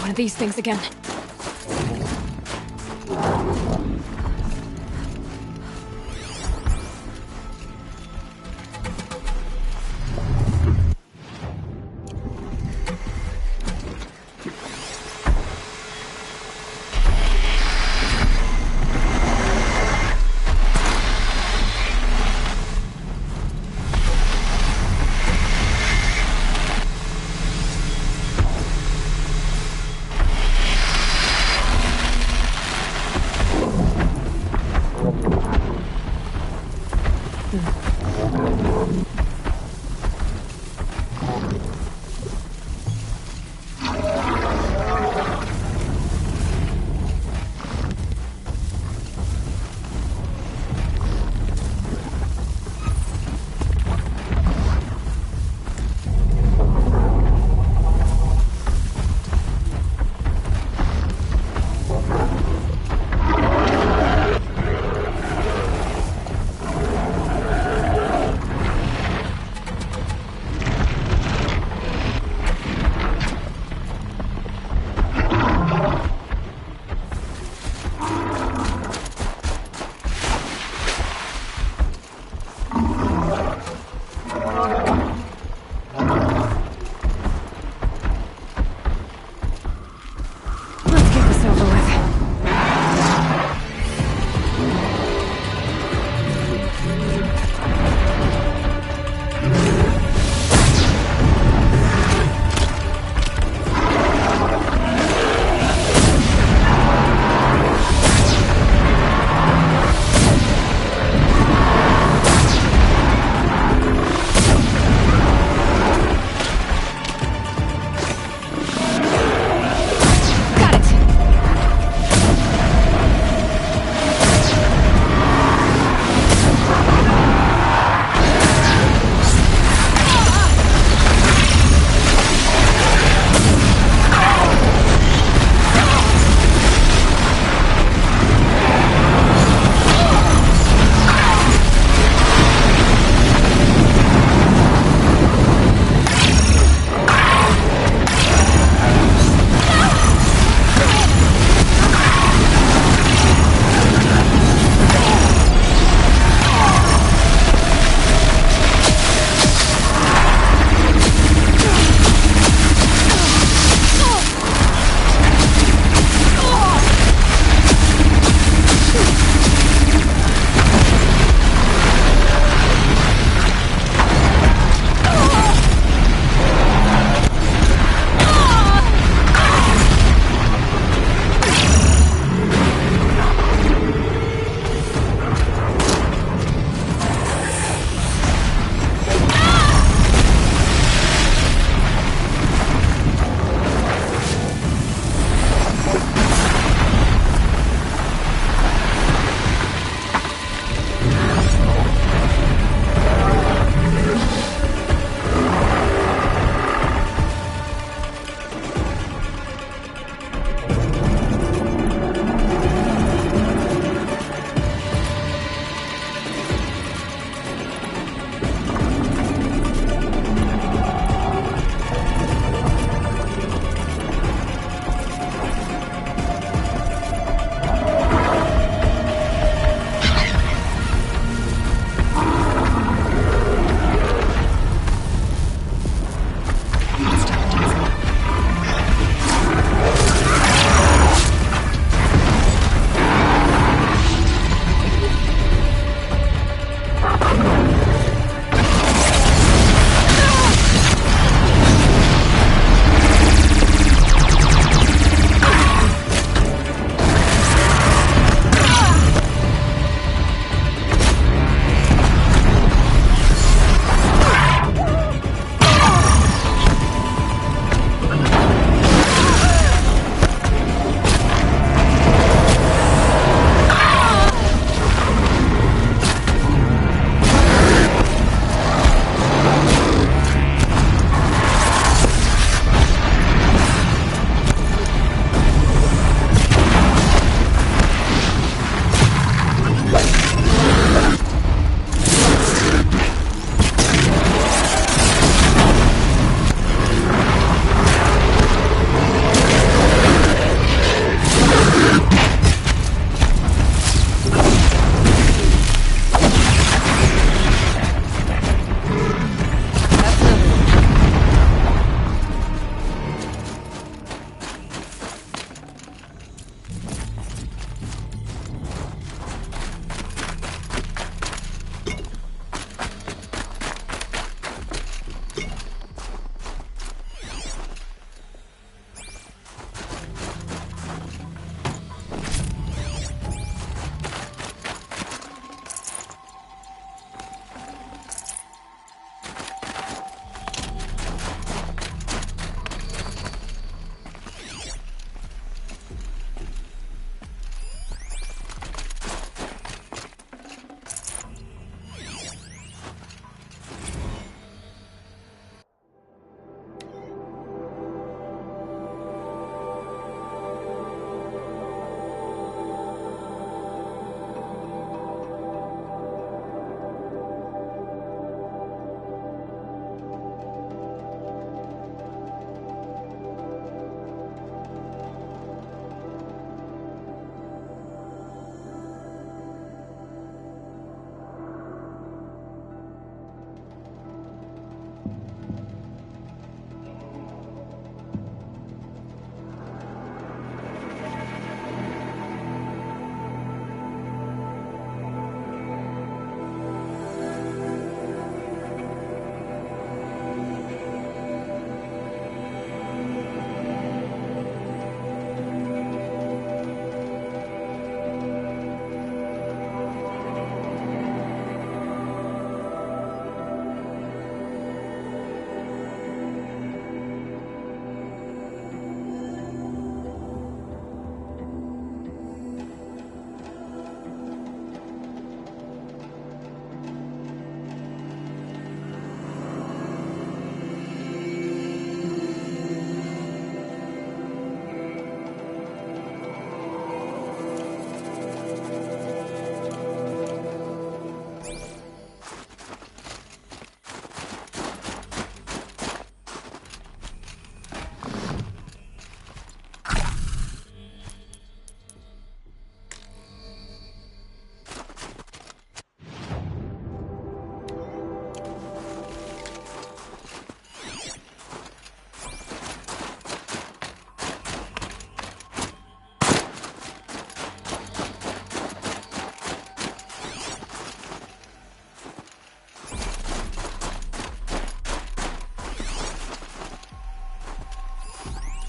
One of these things again.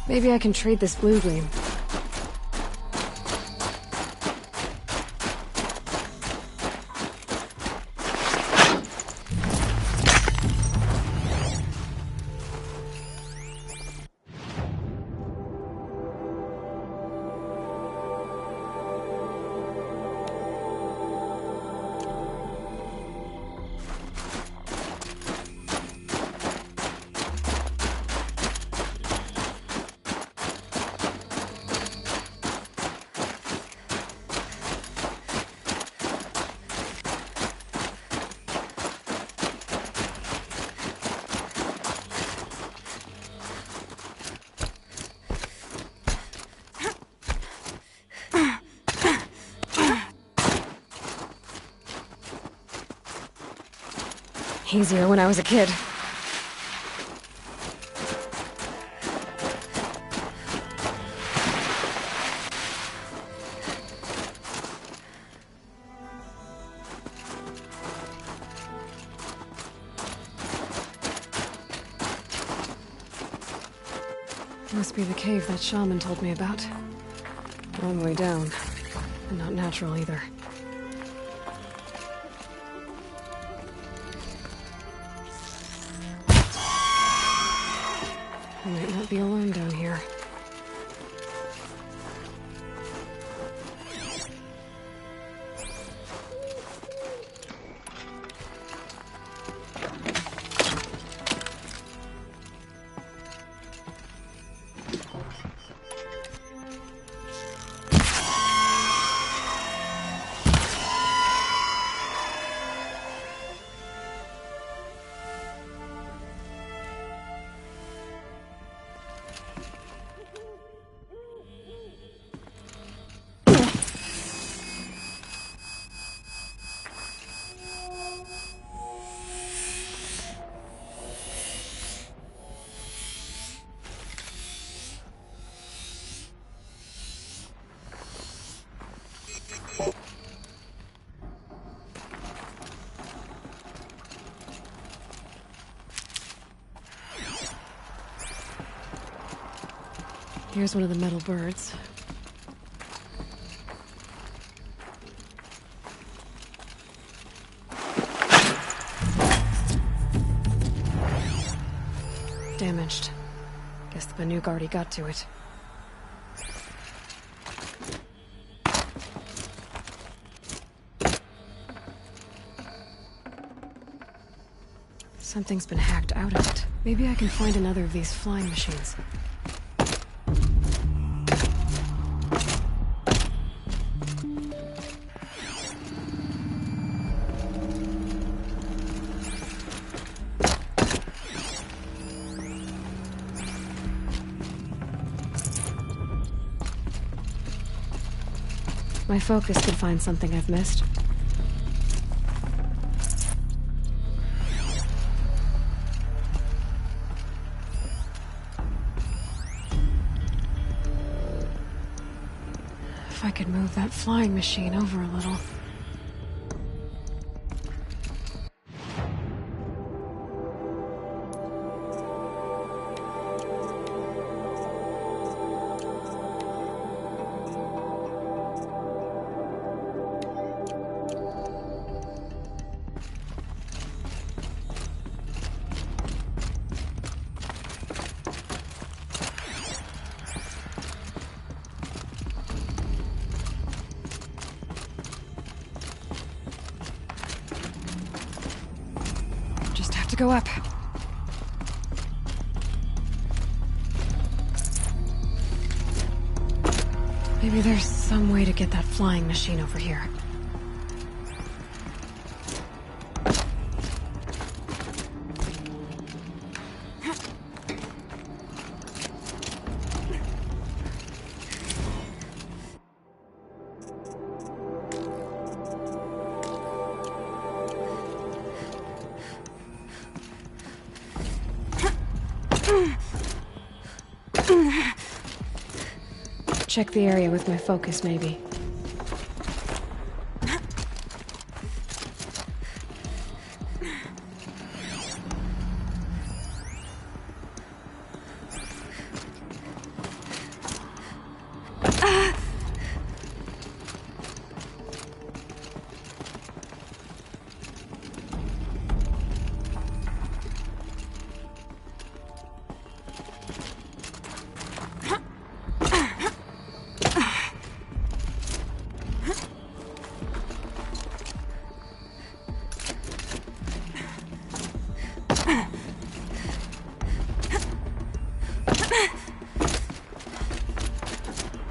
Maybe I can trade this blue gleam. Easier when I was a kid. Must be the cave that shaman told me about. Long way down. And not natural either. I might not be alone down here. Here's one of the metal birds. Damaged. Guess the Banuk already got to it. Something's been hacked out of it. Maybe I can find another of these flying machines. My focus could find something I've missed. If I could move that flying machine over a little. To go up. Maybe there's some way to get that flying machine over here. Check the area with my focus, maybe.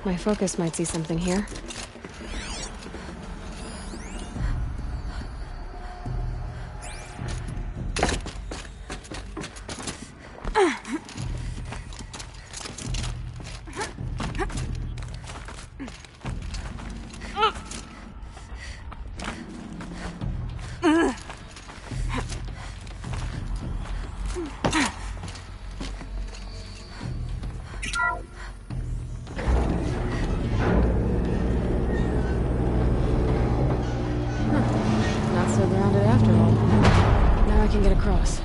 My focus might see something here. Not so grounded after all. Now I can get across.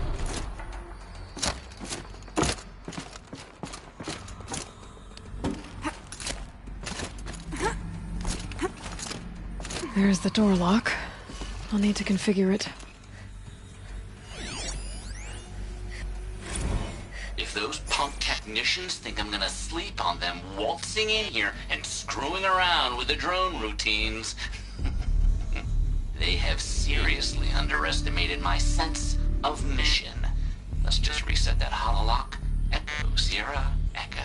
There's the door lock. I'll need to configure it. If those punk technicians think I'm gonna sleep on them waltzing in here and screwing around with the drone routines, they have seriously underestimated my sense of mission. Let's just reset that hololock. Echo, Sierra, Echo.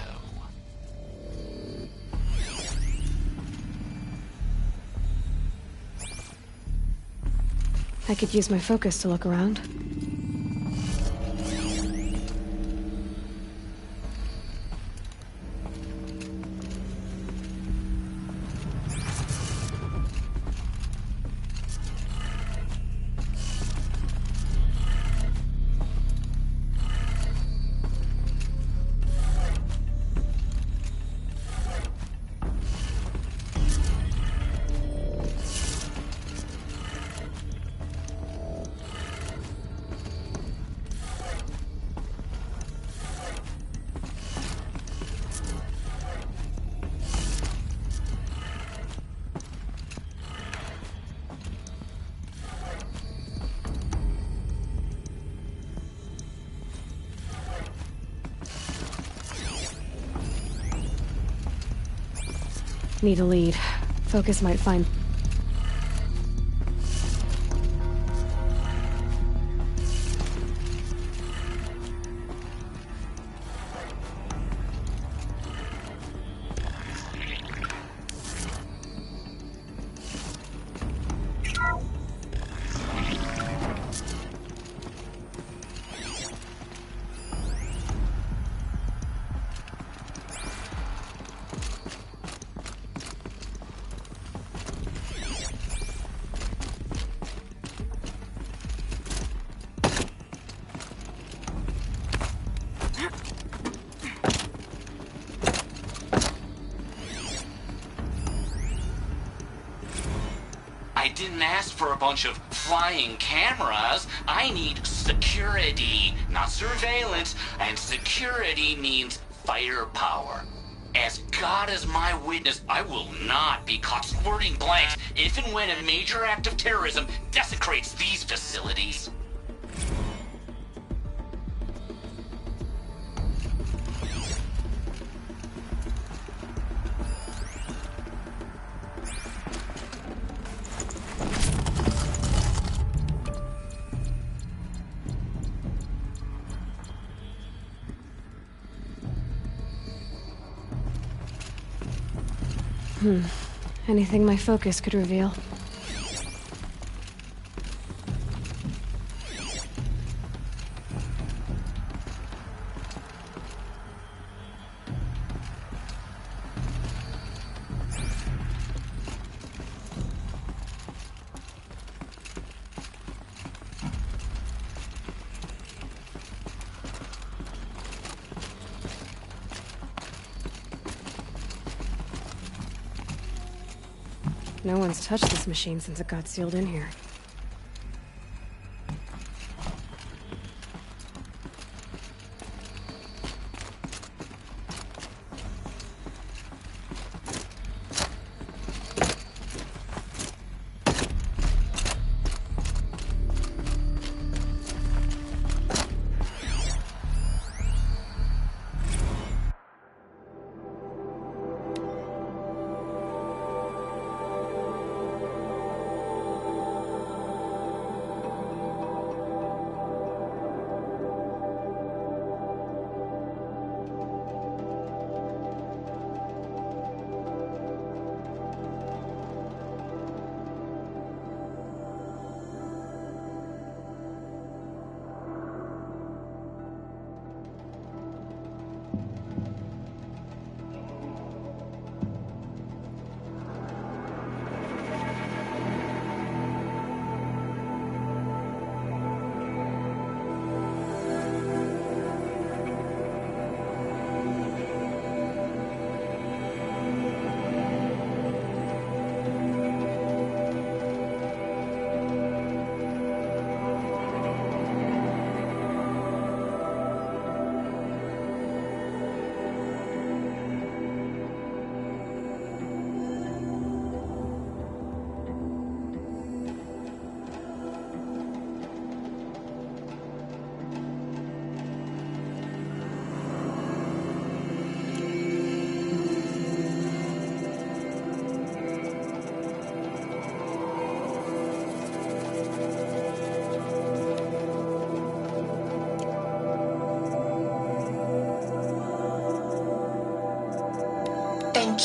I could use my focus to look around. Need a lead. Focus might find... I didn't ask for a bunch of flying cameras. I need security, not surveillance. And security means firepower. As God is my witness, I will not be caught squirting blanks if and when a major act of terrorism desecrates these facilities. Anything my focus could reveal. No one's touched this machine since it got sealed in here.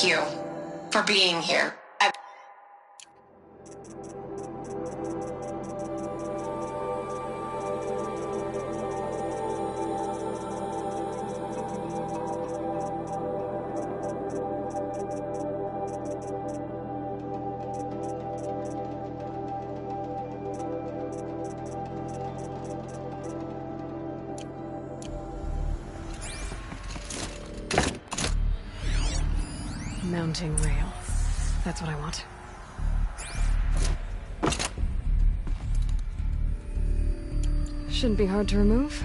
you for being here. Mounting rail. That's what I want. Shouldn't be hard to remove.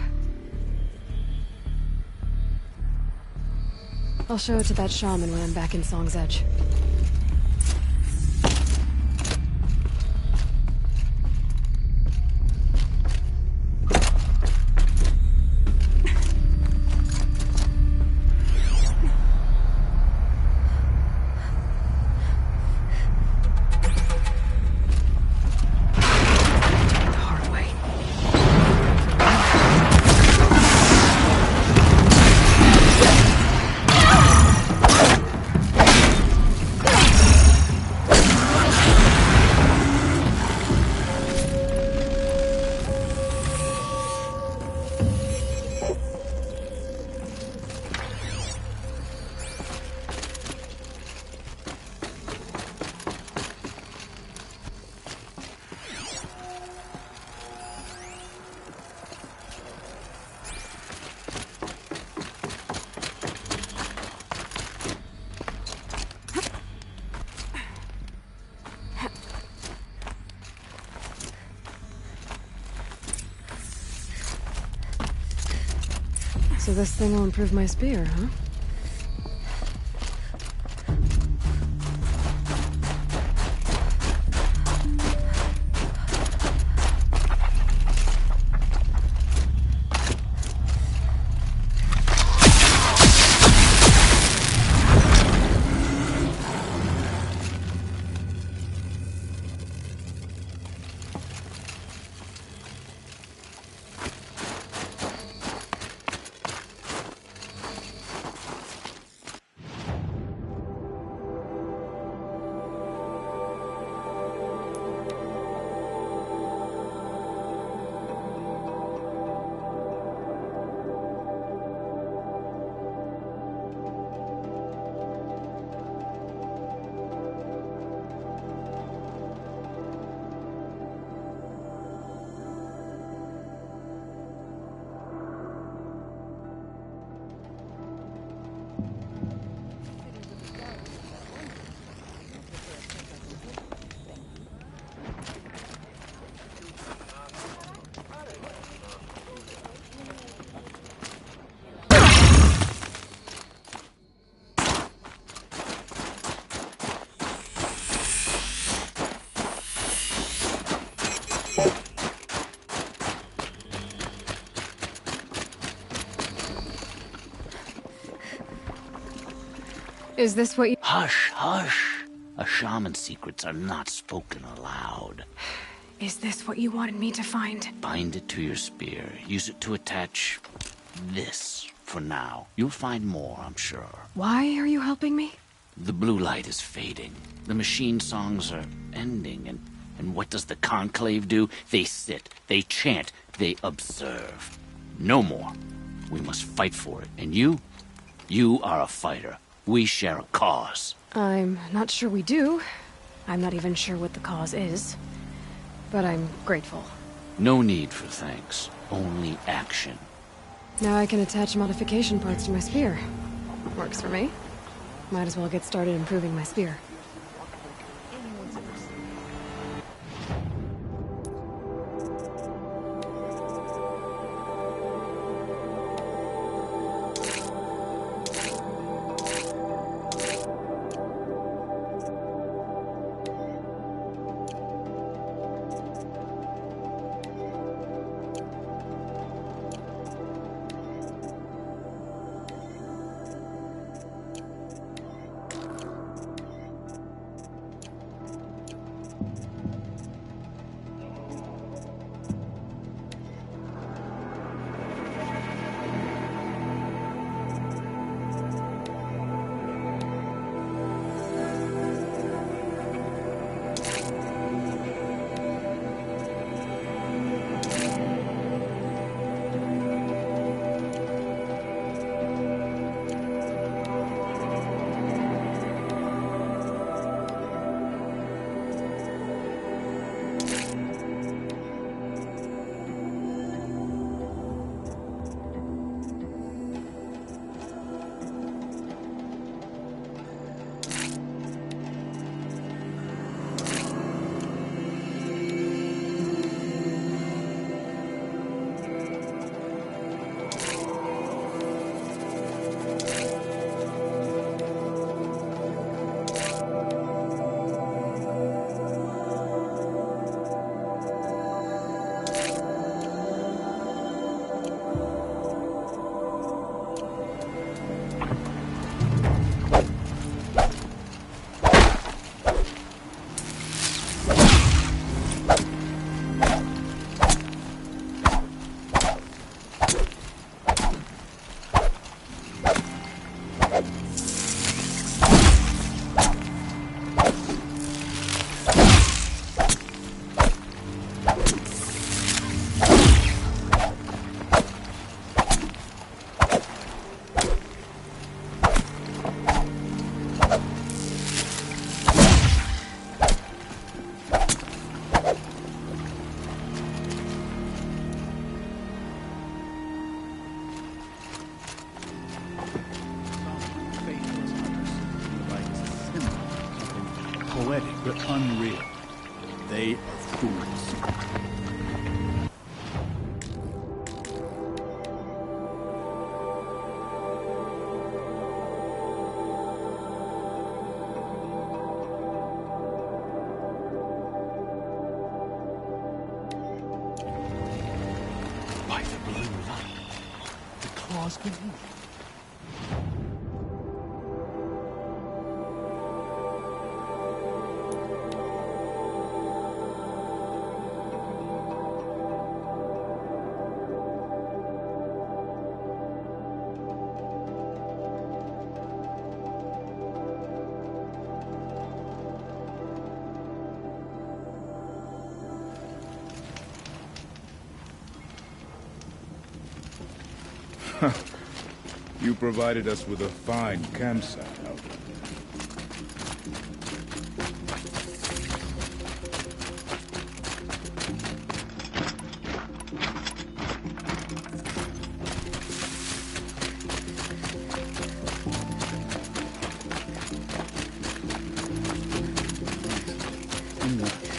I'll show it to that shaman when I'm back in Song's Edge. So this thing will improve my spear, huh? Is this what you— Hush, hush. A shaman's secrets are not spoken aloud. Is this what you wanted me to find? Bind it to your spear. Use it to attach this for now. You'll find more, I'm sure. Why are you helping me? The blue light is fading. The machine songs are ending, and what does the Conclave do? They sit, they chant, they observe. No more. We must fight for it. And you are a fighter. We share a cause. I'm not sure we do. I'm not even sure what the cause is. But I'm grateful. No need for thanks. Only action. Now I can attach modification parts to my spear. Works for me. Might as well get started improving my spear. poetic but unreal. They are fools. By the blue light, the claws beneath. You provided us with a fine campsite, Albert.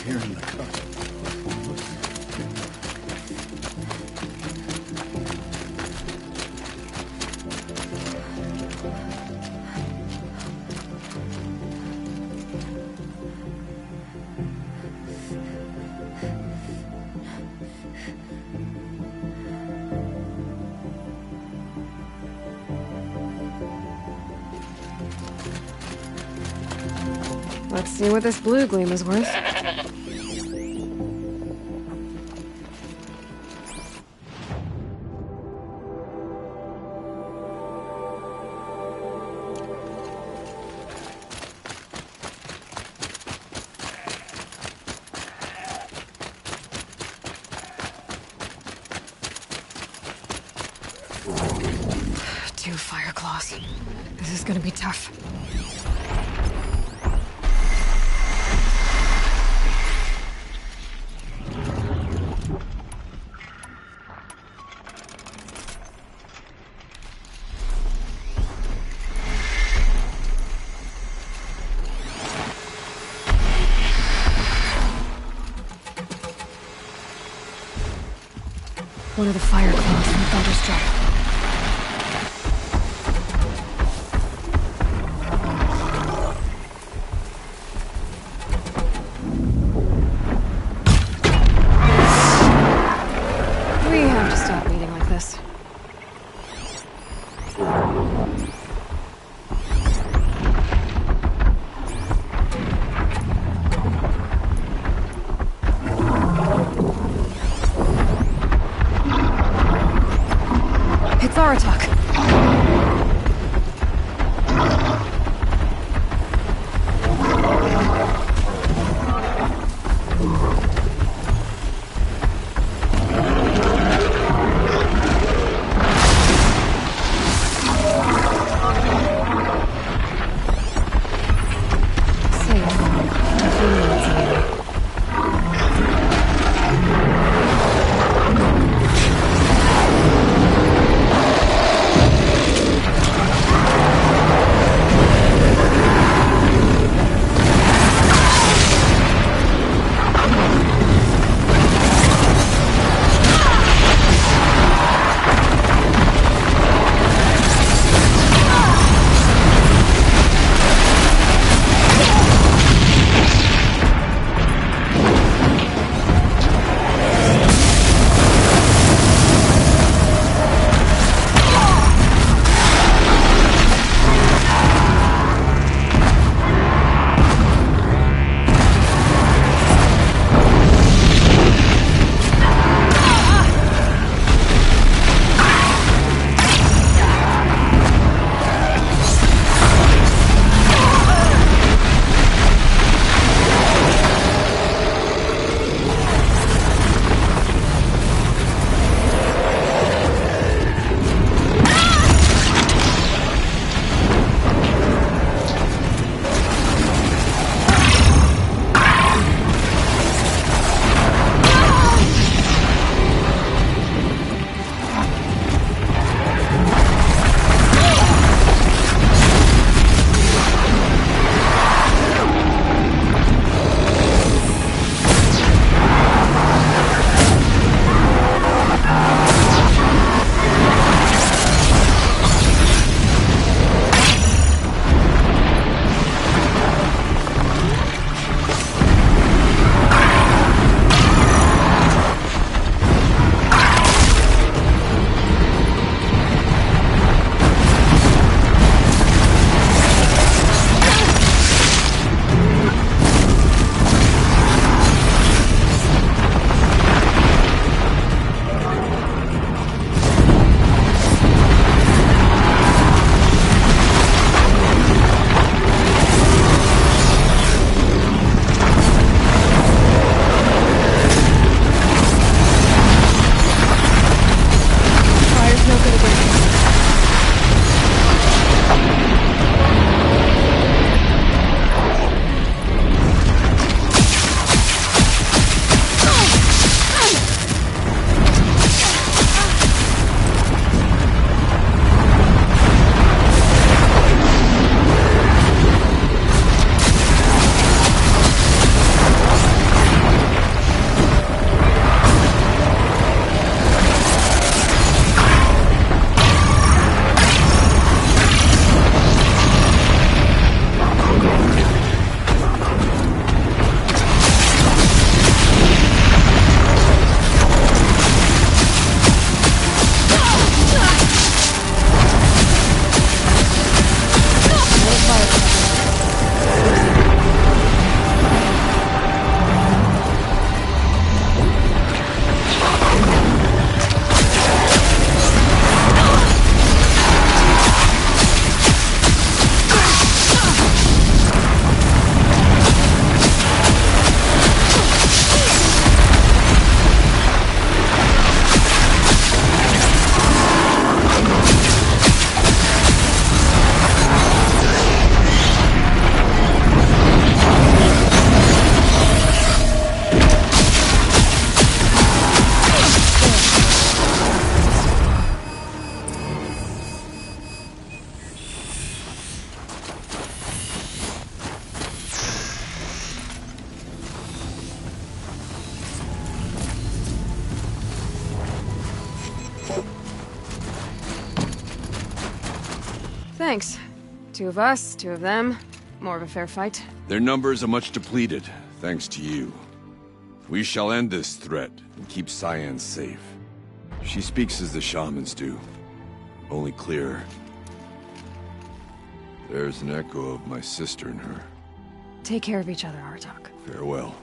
Here in the cut. Let's see what this blue gleam is worth. Two fire claws. This is gonna be tough. One of the fire claws from Thunderstruck. We have to stop meeting like this. thanks. 2 of us, 2 of them. More of a fair fight. Their numbers are much depleted, thanks to you. We shall end this threat and keep Cyan safe. She speaks as the shamans do, only clearer. There's an echo of my sister in her. Take care of each other, Aratak. Farewell.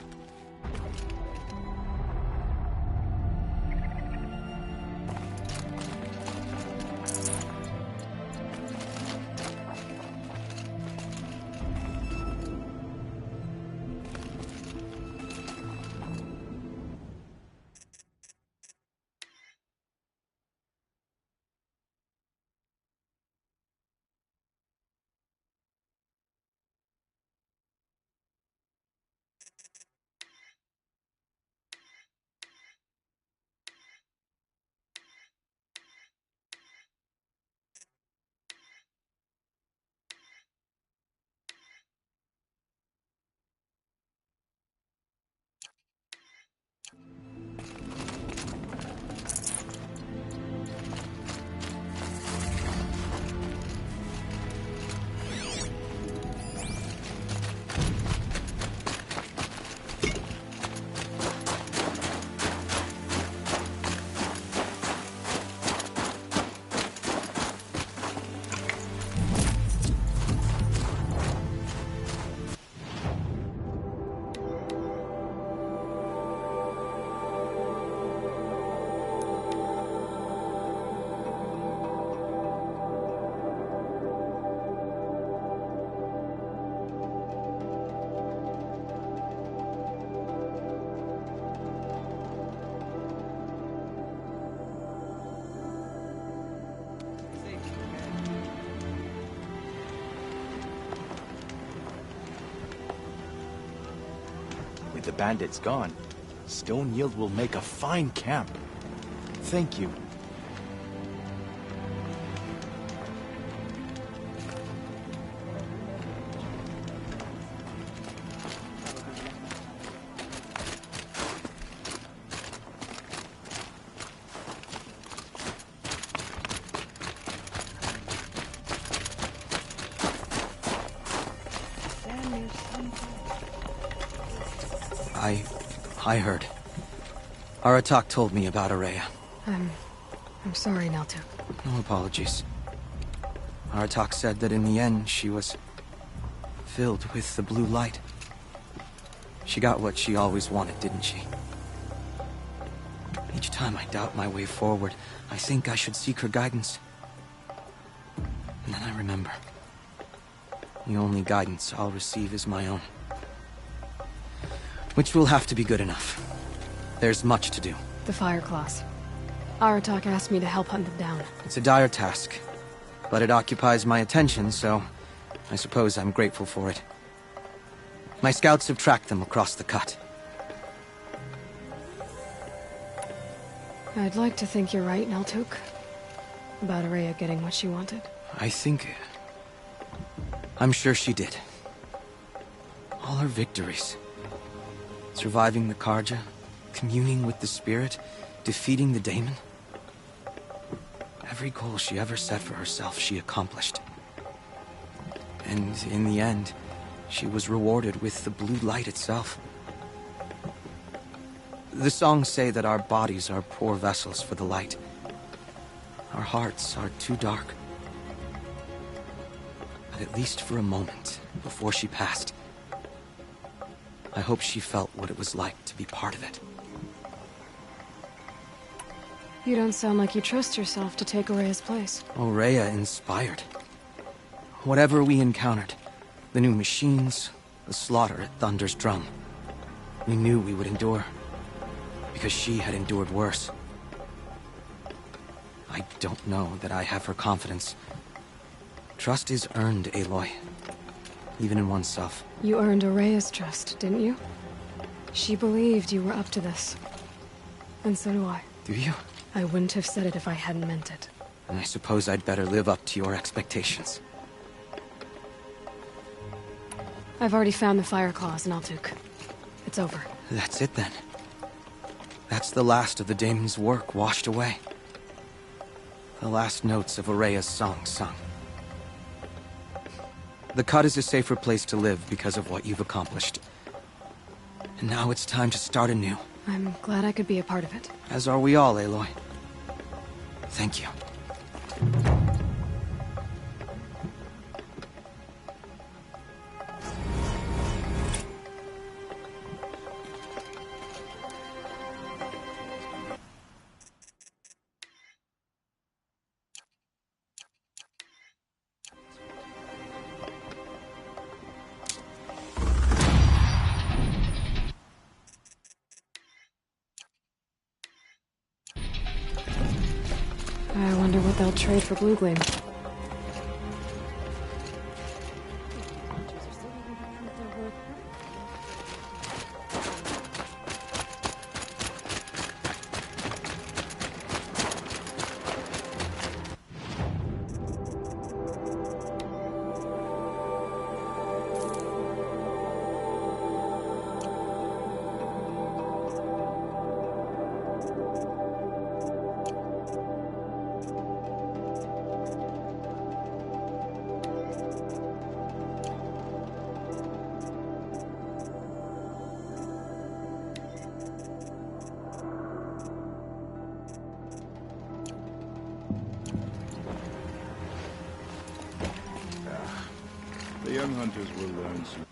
With the bandits gone, Stone Yield will make a fine camp. Thank you. I heard. Aratak told me about Ourea. I'm sorry, Naltuk. No apologies. Aratak said that in the end, she was filled with the blue light. She got what she always wanted, didn't she? Each time I doubt my way forward, I think I should seek her guidance. And then I remember. The only guidance I'll receive is my own. Which will have to be good enough. There's much to do. The Fire Claws. Aratak asked me to help hunt them down. It's a dire task, but it occupies my attention, so I suppose I'm grateful for it. My scouts have tracked them across the cut. I'd like to think you're right, Naltuk. About Ourea getting what she wanted. I'm sure she did. All her victories. Surviving the Karja, communing with the spirit, defeating the daemon. Every goal she ever set for herself, she accomplished. And in the end, she was rewarded with the blue light itself. The songs say that our bodies are poor vessels for the light. Our hearts are too dark. But at least for a moment, before she passed, I hope she felt what it was like to be part of it. You don't sound like you trust yourself to take Ourea's place. Ourea inspired. Whatever we encountered, the new machines, the slaughter at Thunder's Drum, we knew we would endure, because she had endured worse. I don't know that I have her confidence. Trust is earned, Aloy. Even in oneself. You earned Ourea's trust, didn't you? She believed you were up to this. And so do I. Do you? I wouldn't have said it if I hadn't meant it. And I suppose I'd better live up to your expectations. I've already found the Fire Claws in Naltuk. It's over. That's it then. That's the last of the daemon's work washed away. The last notes of Ourea's song sung. The Cut is a safer place to live because of what you've accomplished. And now it's time to start anew. I'm glad I could be a part of it. As are we all, Aloy. Thank you. I wonder what they'll trade for Blue Gleam. The young hunters will learn soon.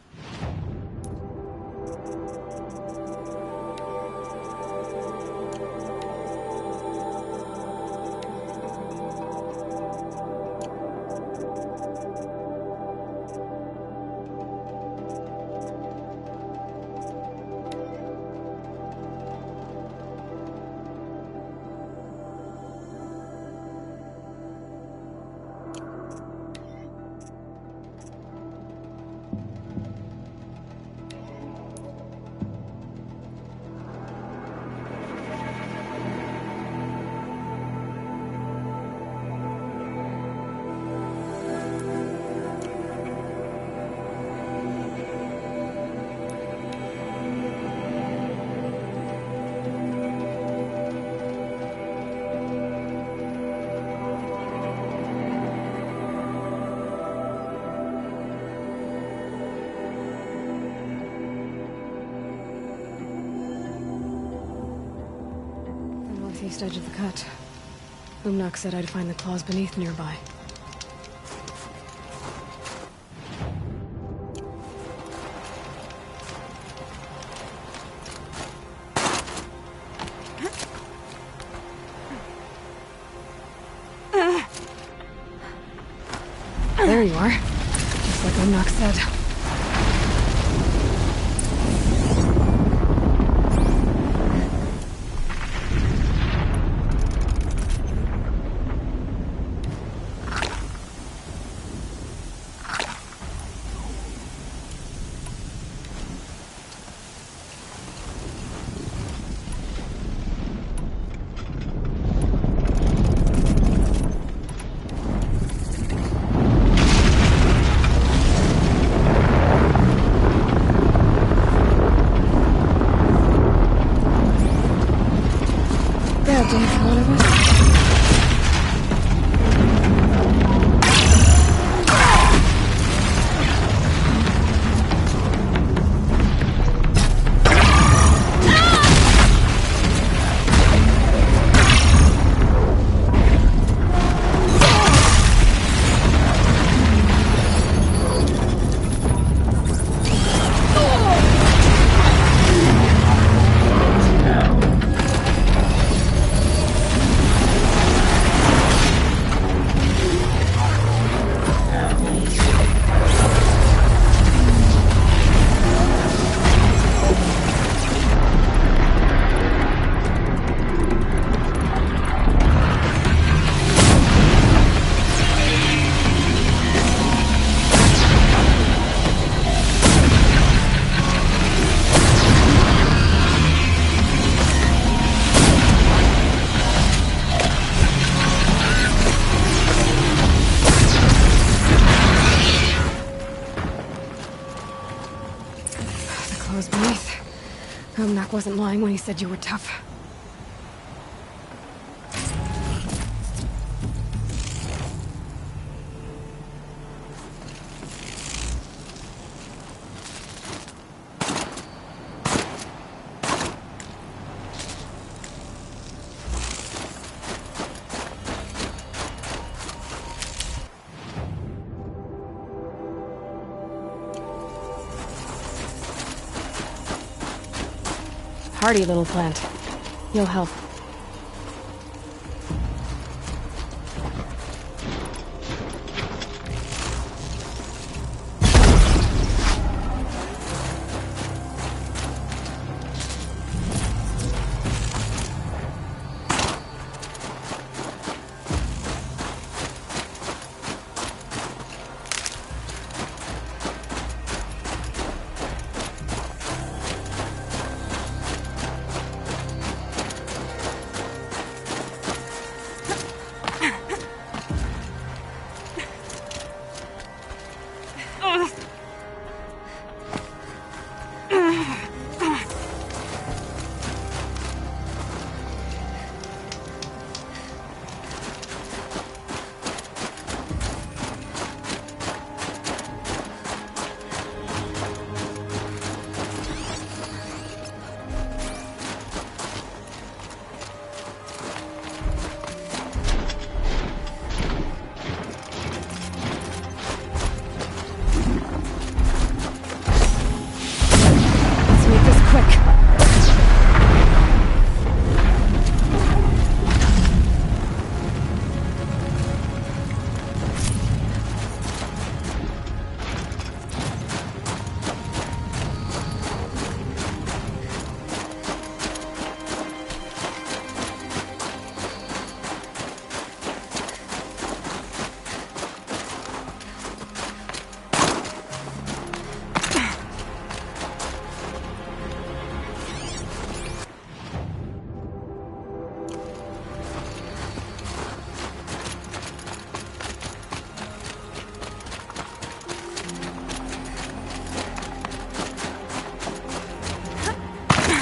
East edge of the cut. Umnak said I'd find the claws beneath nearby. There you are. Just like Umnak said. Umnak wasn't lying when he said you were tough. Hardy little plant. You'll help.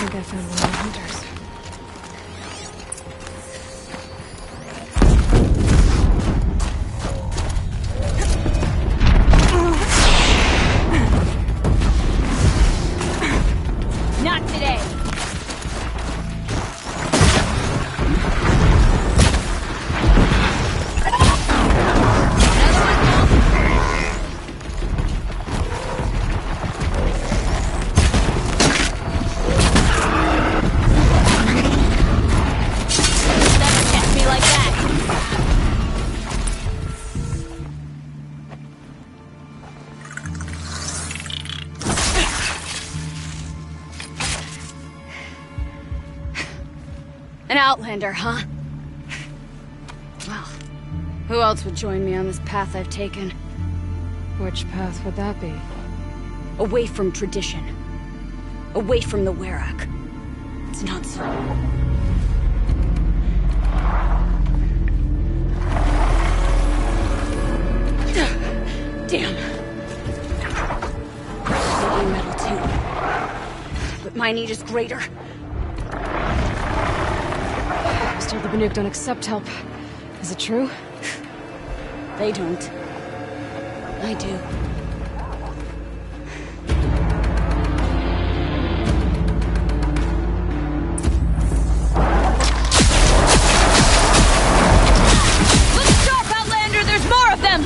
I found one of the hunters. Not today. An outlander, huh? Well, who else would join me on this path I've taken? Which path would that be? Away from tradition. Away from the Werak. It's not so. Damn. Taking metal too. But my need is greater. Still, the Banuk don't accept help. Is it true? They don't. I do. Look sharp, Outlander! There's more of them!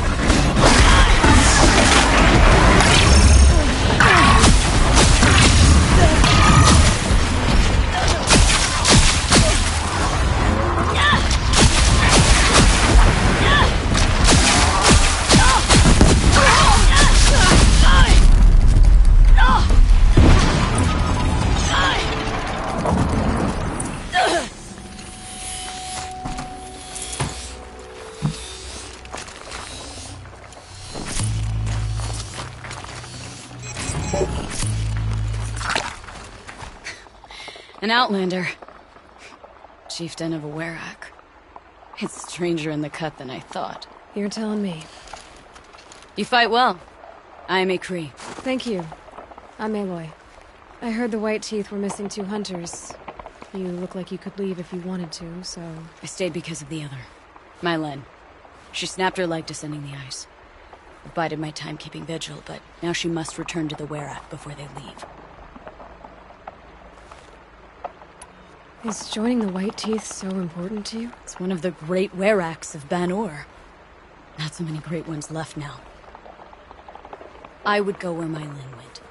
An outlander. Chieftain of a Werak. It's stranger in the cut than I thought. You're telling me. You fight well. I am a Kree. Thank you. I'm Aloy. I heard the White Teeth were missing 2 hunters. You look like you could leave if you wanted to, so... I stayed because of the other. Mylen. She snapped her leg descending the ice. I bided my time keeping vigil, but now she must return to the Werak before they leave. Is joining the White Teeth so important to you? It's one of the great Weraks of Ban-Ur. Not so many great ones left now. I would go where Mylen went.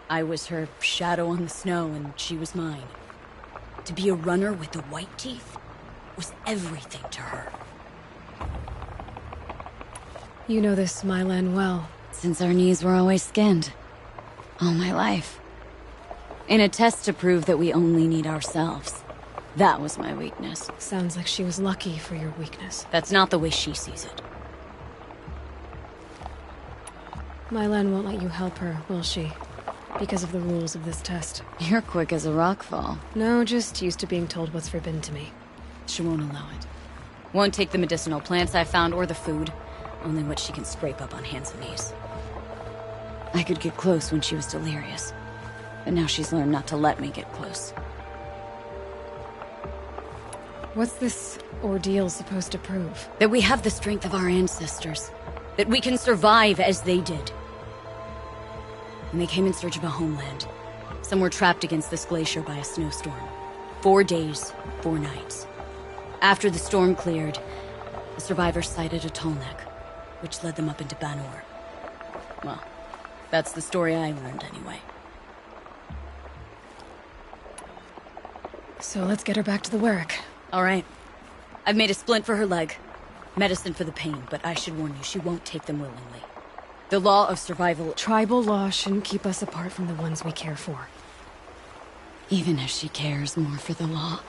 I was her shadow on the snow, and she was mine. To be a runner with the White Teeth was everything to her. You know this Mylan well. Since our knees were always skinned. All my life. In a test to prove that we only need ourselves. That was my weakness. Sounds like she was lucky for your weakness. That's not the way she sees it. Mylan won't let you help her, will she? Because of the rules of this test. You're quick as a rockfall. No, just used to being told what's forbidden to me. She won't allow it. Won't take the medicinal plants I found or the food. Only what she can scrape up on hands and knees. I could get close when she was delirious. But now she's learned not to let me get close. What's this ordeal supposed to prove? That we have the strength of our ancestors. That we can survive as they did. When they came in search of a homeland, some were trapped against this glacier by a snowstorm. 4 days, 4 nights. After the storm cleared, the survivors sighted a Tallneck, which led them up into Banur. Well, that's the story I learned anyway. So let's get her back to the Werak. All right. I've made a splint for her leg. Medicine for the pain, but I should warn you, she won't take them willingly. The law of survival... Tribal law shouldn't keep us apart from the ones we care for. Even if she cares more for the law.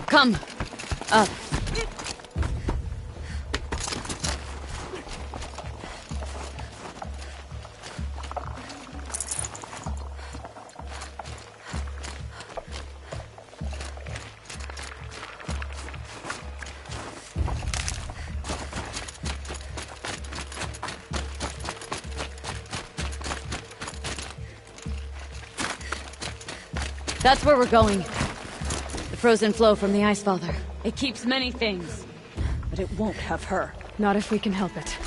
Come. Up. That's where we're going. The frozen flow from the Ice Father. It keeps many things, but it won't have her. Not if we can help it.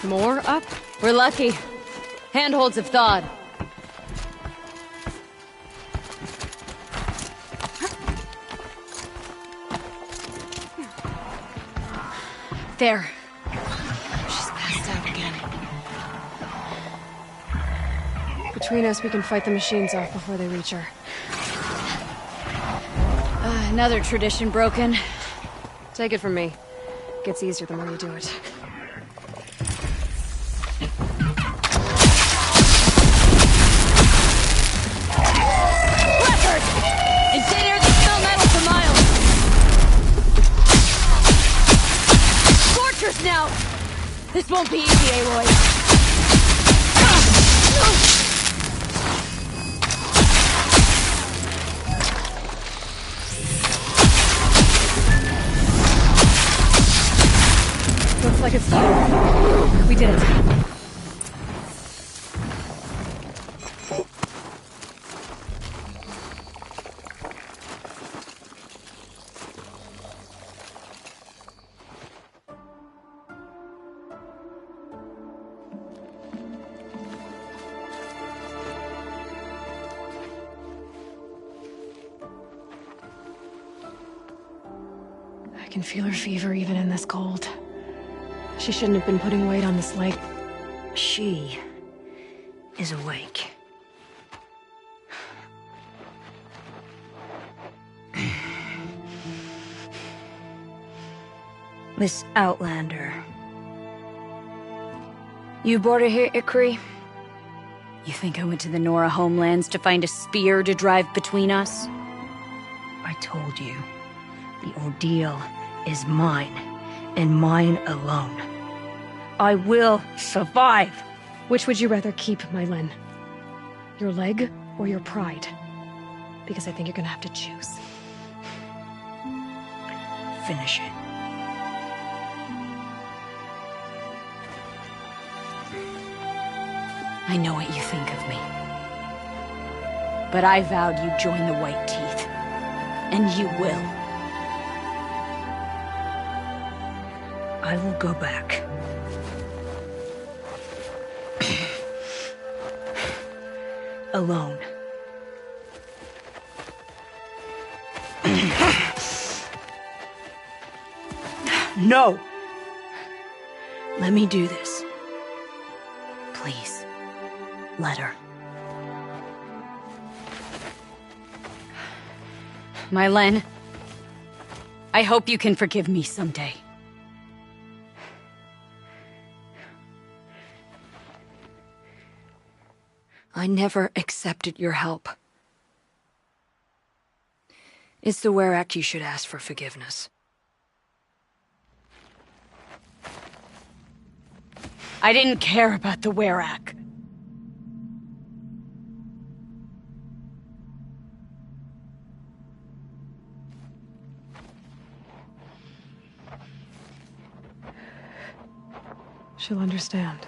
More up? We're lucky. Handholds have thawed. There. She's passed out again. Between us, we can fight the machines off before they reach her. Another tradition broken. Take it from me. Gets easier the more you do it. Leopard! In dead air, they smell metal for miles. Fortress now! This won't be easy, Aloy. Looks like it's done. We did it. I can feel her fever even in this cold. She shouldn't have been putting weight on this leg. She is awake. Miss Outlander. You brought her here, Ikri? You think I went to the Nora homelands to find a spear to drive between us? I told you. The ordeal is mine, and mine alone. I will survive. Which would you rather keep, Mylan? Your leg or your pride? Because I think you're gonna have to choose. Finish it. I know what you think of me. But I vowed you'd join the White Teeth. And you will. I will go back. Alone. No! Let me do this. Please. Let her. Mylen, I hope you can forgive me someday. I never accepted your help. It's the Werak you should ask for forgiveness. I didn't care about the Werak. She'll understand.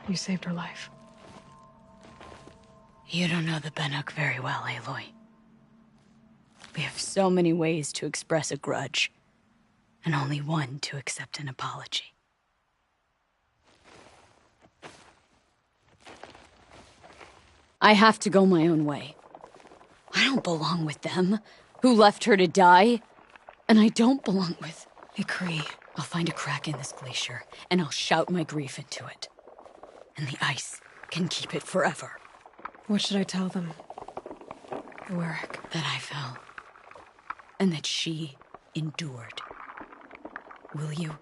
You saved her life. You don't know the Banuk very well, Aloy. We have so many ways to express a grudge, and only one to accept an apology. I have to go my own way. I don't belong with them, who left her to die. And I don't belong with... Ikri. I'll find a crack in this glacier, and I'll shout my grief into it. And the ice can keep it forever. What should I tell them? The Werak. That I fell. And that she endured. Will you?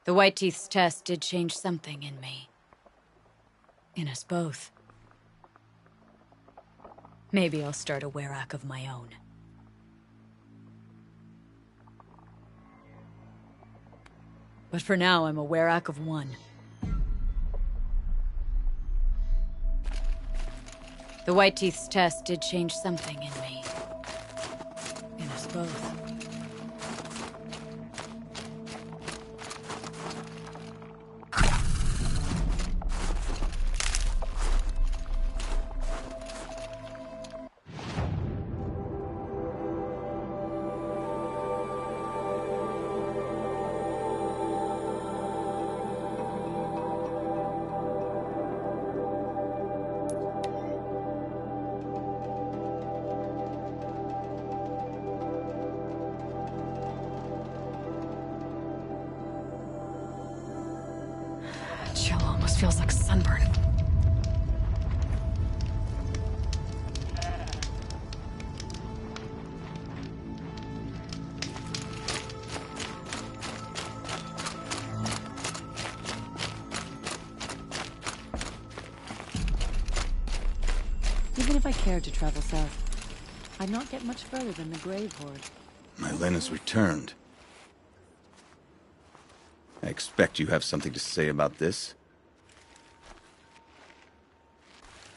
The White Teeth's test did change something in me. In us both. Maybe I'll start a Werak of my own. But for now, I'm a Werak of one. The White Teeth's test did change something in me. In us both. Chill almost feels like sunburn. Even if I cared to travel south, I'd not get much further than the Grave Horde. Mylen has returned. I expect you have something to say about this.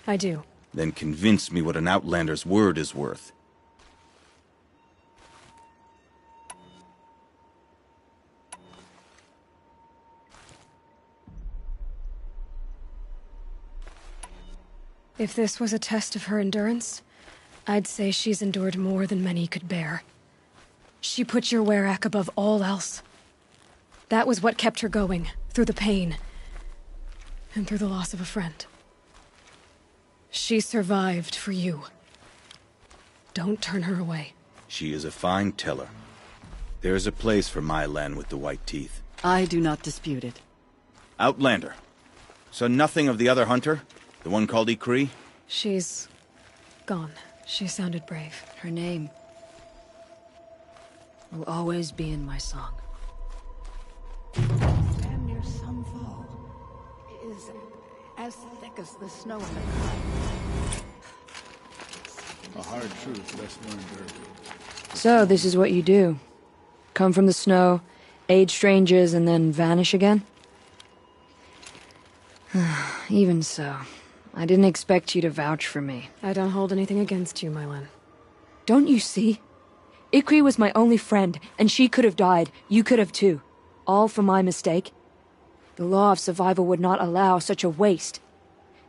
I do. Then convince me what an Outlander's word is worth. If this was a test of her endurance, I'd say she's endured more than many could bear. She put your Werak above all else. That was what kept her going, through the pain, and through the loss of a friend. She survived for you. Don't turn her away. She is a fine teller. There is a place for Mylen with the White Teeth. I do not dispute it. Outlander. So nothing of the other hunter? The one called Ikri? She's gone. She sounded brave. Her name will always be in my song. Stand near Sunfall. It is as thick as the snow in the ground. A hard truth best learned early. So, this is what you do. Come from the snow, aid strangers, and then vanish again? Even so, I didn't expect you to vouch for me. I don't hold anything against you, Mylan. Don't you see? Ikri was my only friend, and she could have died. You could have too. All for my mistake. The law of survival would not allow such a waste.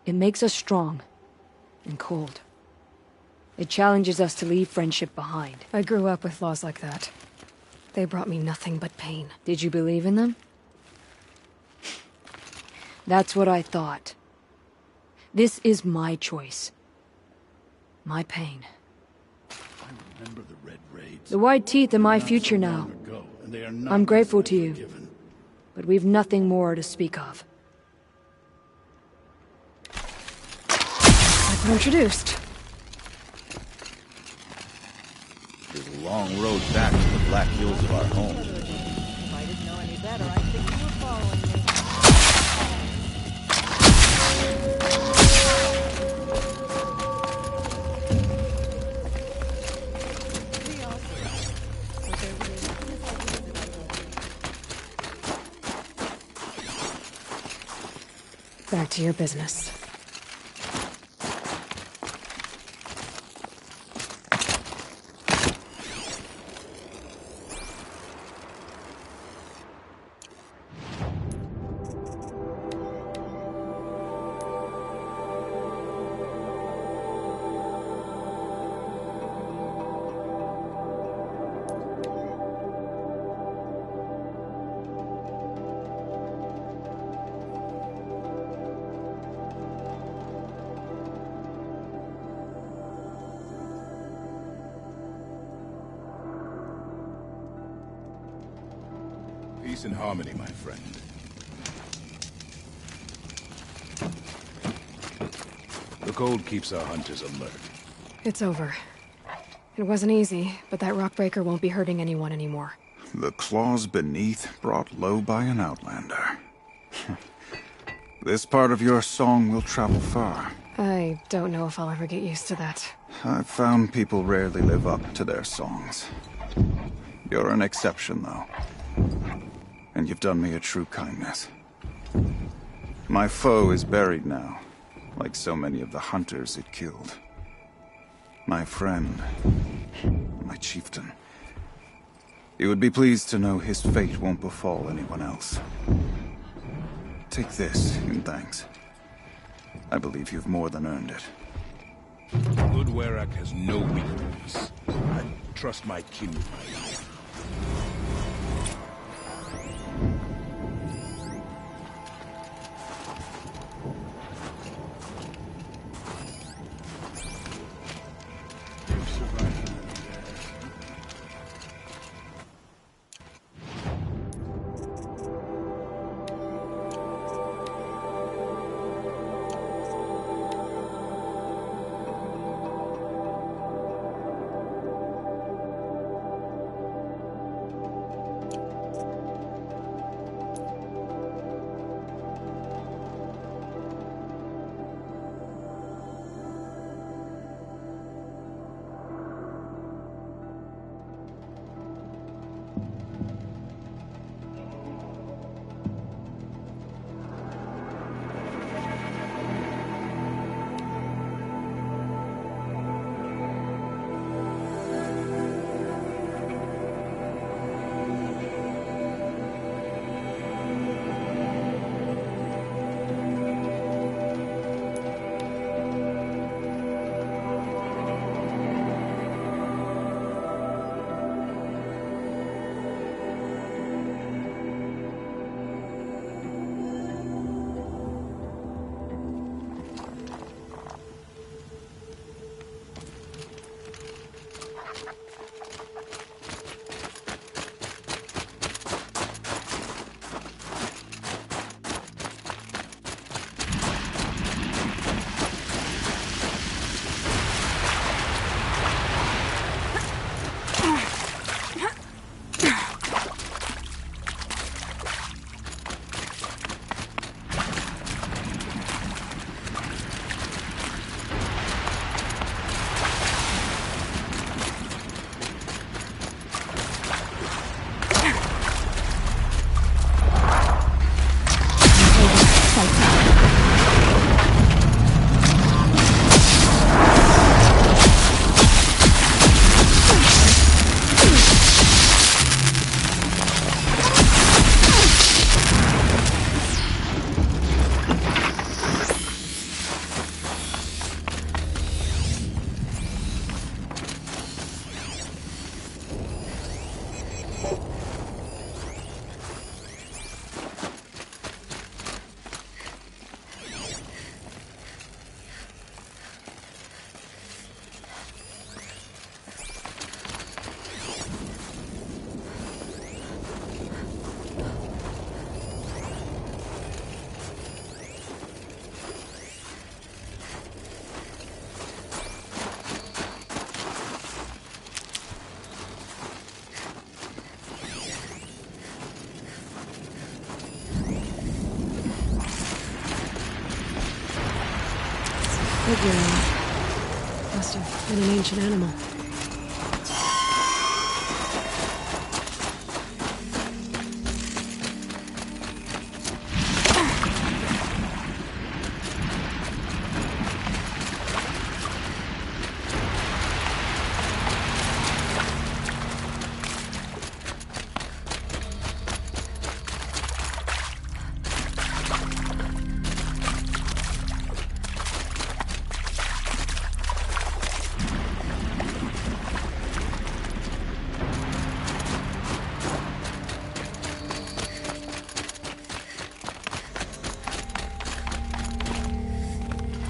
It makes us strong. And cold. It challenges us to leave friendship behind. I grew up with laws like that. They brought me nothing but pain. Did you believe in them? That's what I thought. This is my choice. My pain. Remember the Red Raids. The White Teeth are my future now. I'm grateful to you. But we've nothing more to speak of. I've been introduced. There's a long road back to the Black Hills of our home. If I didn't know any better, I'd think you were following me. Back to your business. Peace and harmony, my friend. The cold keeps our hunters alert. It's over. It wasn't easy, but that rockbreaker won't be hurting anyone anymore. The claws beneath brought low by an outlander. This part of your song will travel far. I don't know if I'll ever get used to that. I've found people rarely live up to their songs. You're an exception, though. And you've done me a true kindness. My foe is buried now, like so many of the hunters it killed. My friend, my chieftain. You would be pleased to know his fate won't befall anyone else. Take this in thanks. I believe you've more than earned it. Good Werak has no weakness. I trust my kin with my life. Figure must have been an ancient animal.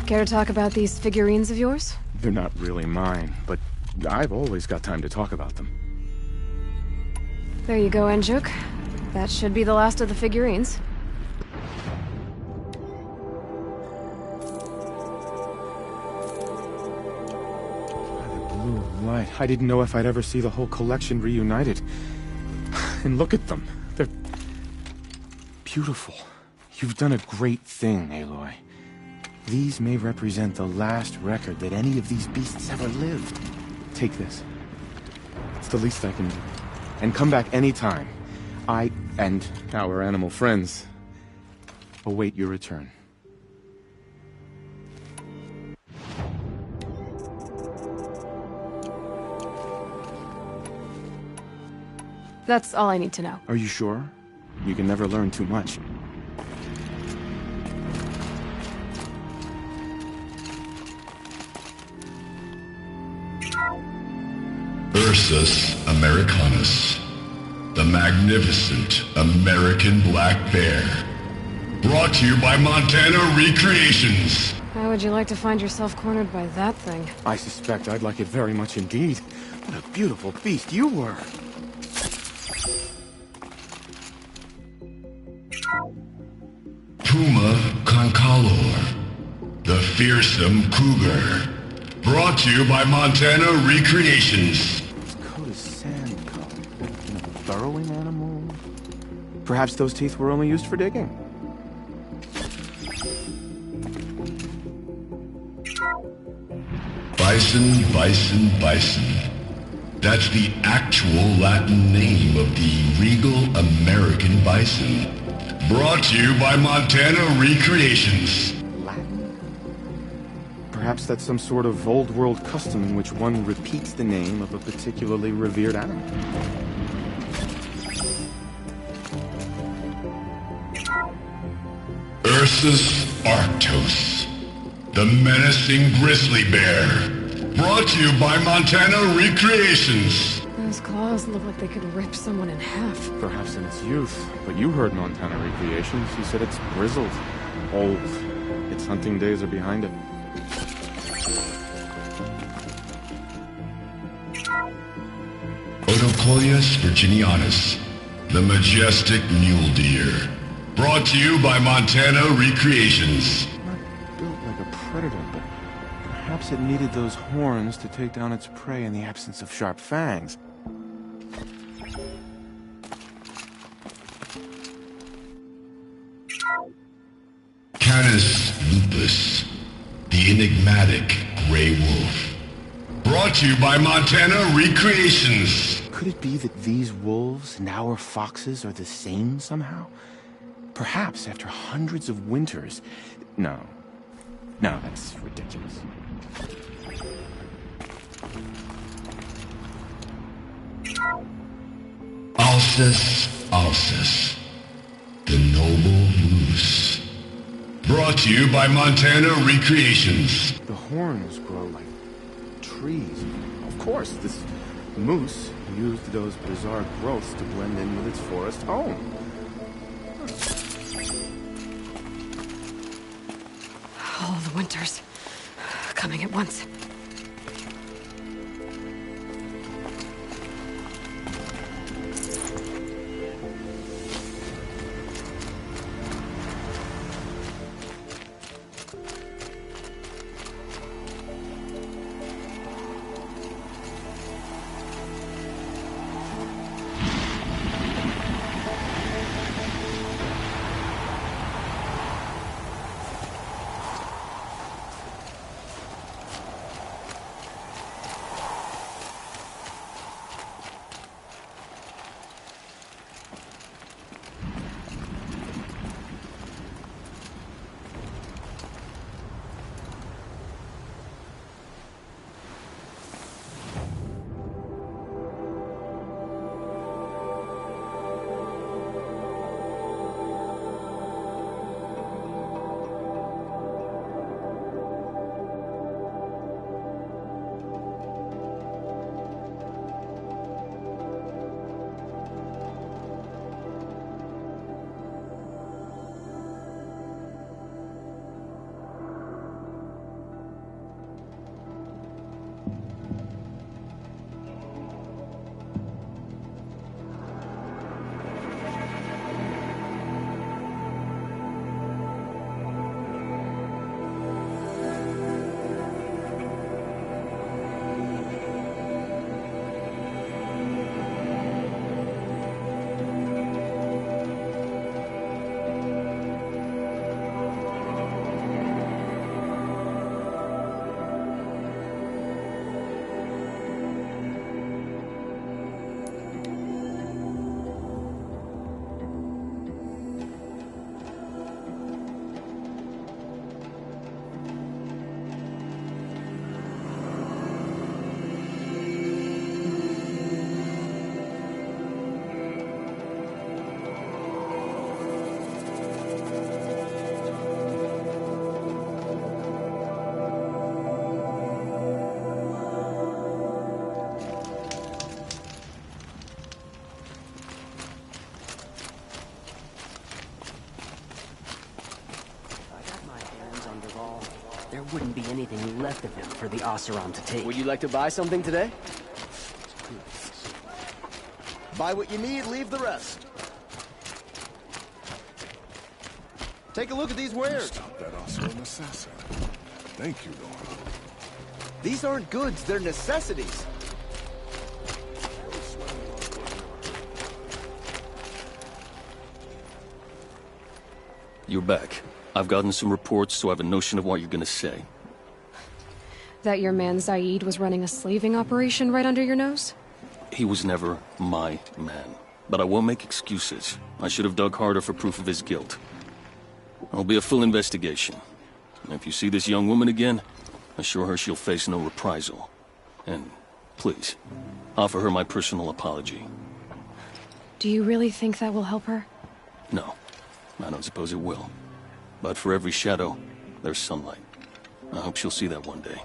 Care to talk about these figurines of yours? They're not really mine, but I've always got time to talk about them. There you go, Enjuk. That should be the last of the figurines. Blue light. I didn't know if I'd ever see the whole collection reunited. And look at them. They're beautiful. You've done a great thing, Aloy. These may represent the last record that any of these beasts ever lived. Take this. It's the least I can do. And come back anytime. I and our animal friends await your return. That's all I need to know. Are you sure? You can never learn too much. Ursus americanus, the magnificent American black bear. Brought to you by Montana Recreations. How would you like to find yourself cornered by that thing? I suspect I'd like it very much indeed. What a beautiful beast you were. Puma concalor, the fearsome cougar. Brought to you by Montana Recreations. Its coat is sand colored. A burrowing animal? Perhaps those teeth were only used for digging. Bison, bison, bison. That's the actual Latin name of the regal American bison. Brought to you by Montana Recreations. Perhaps that's some sort of old world custom in which one repeats the name of a particularly revered animal. Ursus arctos, the menacing grizzly bear. Brought to you by Montana Recreations. Those claws look like they could rip someone in half. Perhaps in its youth, but you heard Montana Recreations. He said it's grizzled, old. Its hunting days are behind it. Odocoius virginianus, the majestic mule deer. Brought to you by Montana Recreations. Not built like a predator, but perhaps it needed those horns to take down its prey in the absence of sharp fangs. Canis lupus, the enigmatic gray wolf. Brought to you by Montana Recreations. Could it be that these wolves and our foxes are the same somehow? Perhaps after hundreds of winters... No, that's ridiculous. Alces alces, the noble moose. Brought to you by Montana Recreations. The horns grow like trees. Of course, this moose used those bizarre growths to blend in with its forest home. All the winters coming at once. there wouldn't be anything left of him for the Oseram to take. Would you like to buy something today? Buy what you need, leave the rest. Take a look at these wares. Stop that Oseram assassin. Thank you, Lord. These aren't goods, they're necessities. You're back. I've gotten some reports, so I have a notion of what you're gonna say. That your man Zaid was running a slaving operation right under your nose? He was never my man. But I won't make excuses. I should have dug harder for proof of his guilt. There'll be a full investigation. And if you see this young woman again, assure her she'll face no reprisal. And please, offer her my personal apology. Do you really think that will help her? No, I don't suppose it will. But for every shadow, there's sunlight. I hope she'll see that one day.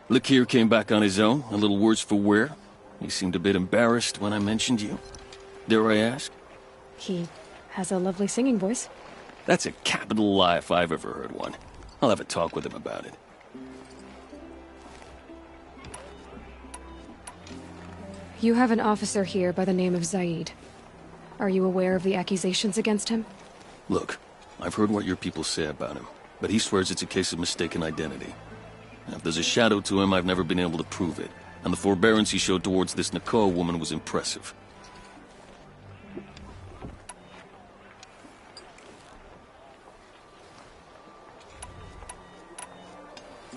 Lakir came back on his own, a little worse for wear. He seemed a bit embarrassed when I mentioned you. Dare I ask? He has a lovely singing voice. That's a capital lie if I've ever heard one. I'll have a talk with him about it. You have an officer here by the name of Zaid. Are you aware of the accusations against him? Look, I've heard what your people say about him, but he swears it's a case of mistaken identity. And if there's a shadow to him, I've never been able to prove it. And the forbearance he showed towards this Nakoa woman was impressive.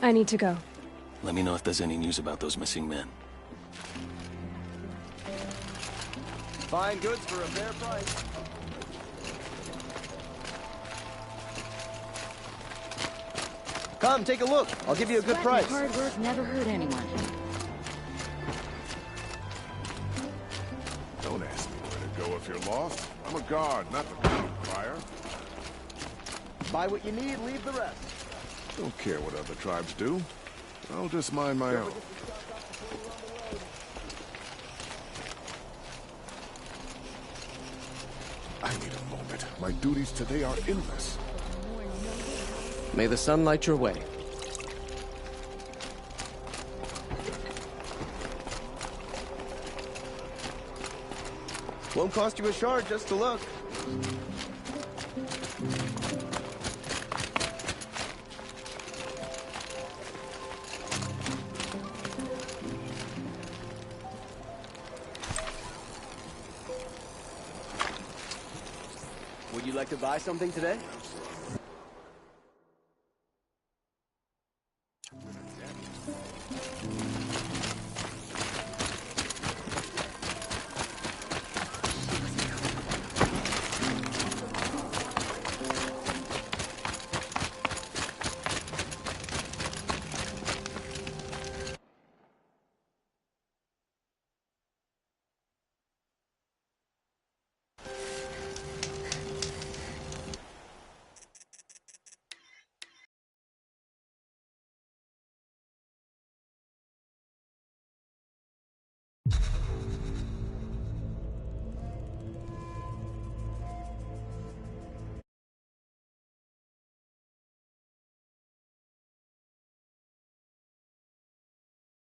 I need to go. Let me know if there's any news about those missing men. Fine goods for a fair price. Come, take a look. I'll give you a good price. Hard work never hurt anyone. Don't ask me where to go if you're lost. I'm a guard, not the town crier. Buy what you need, leave the rest. Don't care what other tribes do. I'll just mind my own. I need a moment. My duties today are endless. May the sun light your way. Won't cost you a shard just to look. Would you like to buy something today?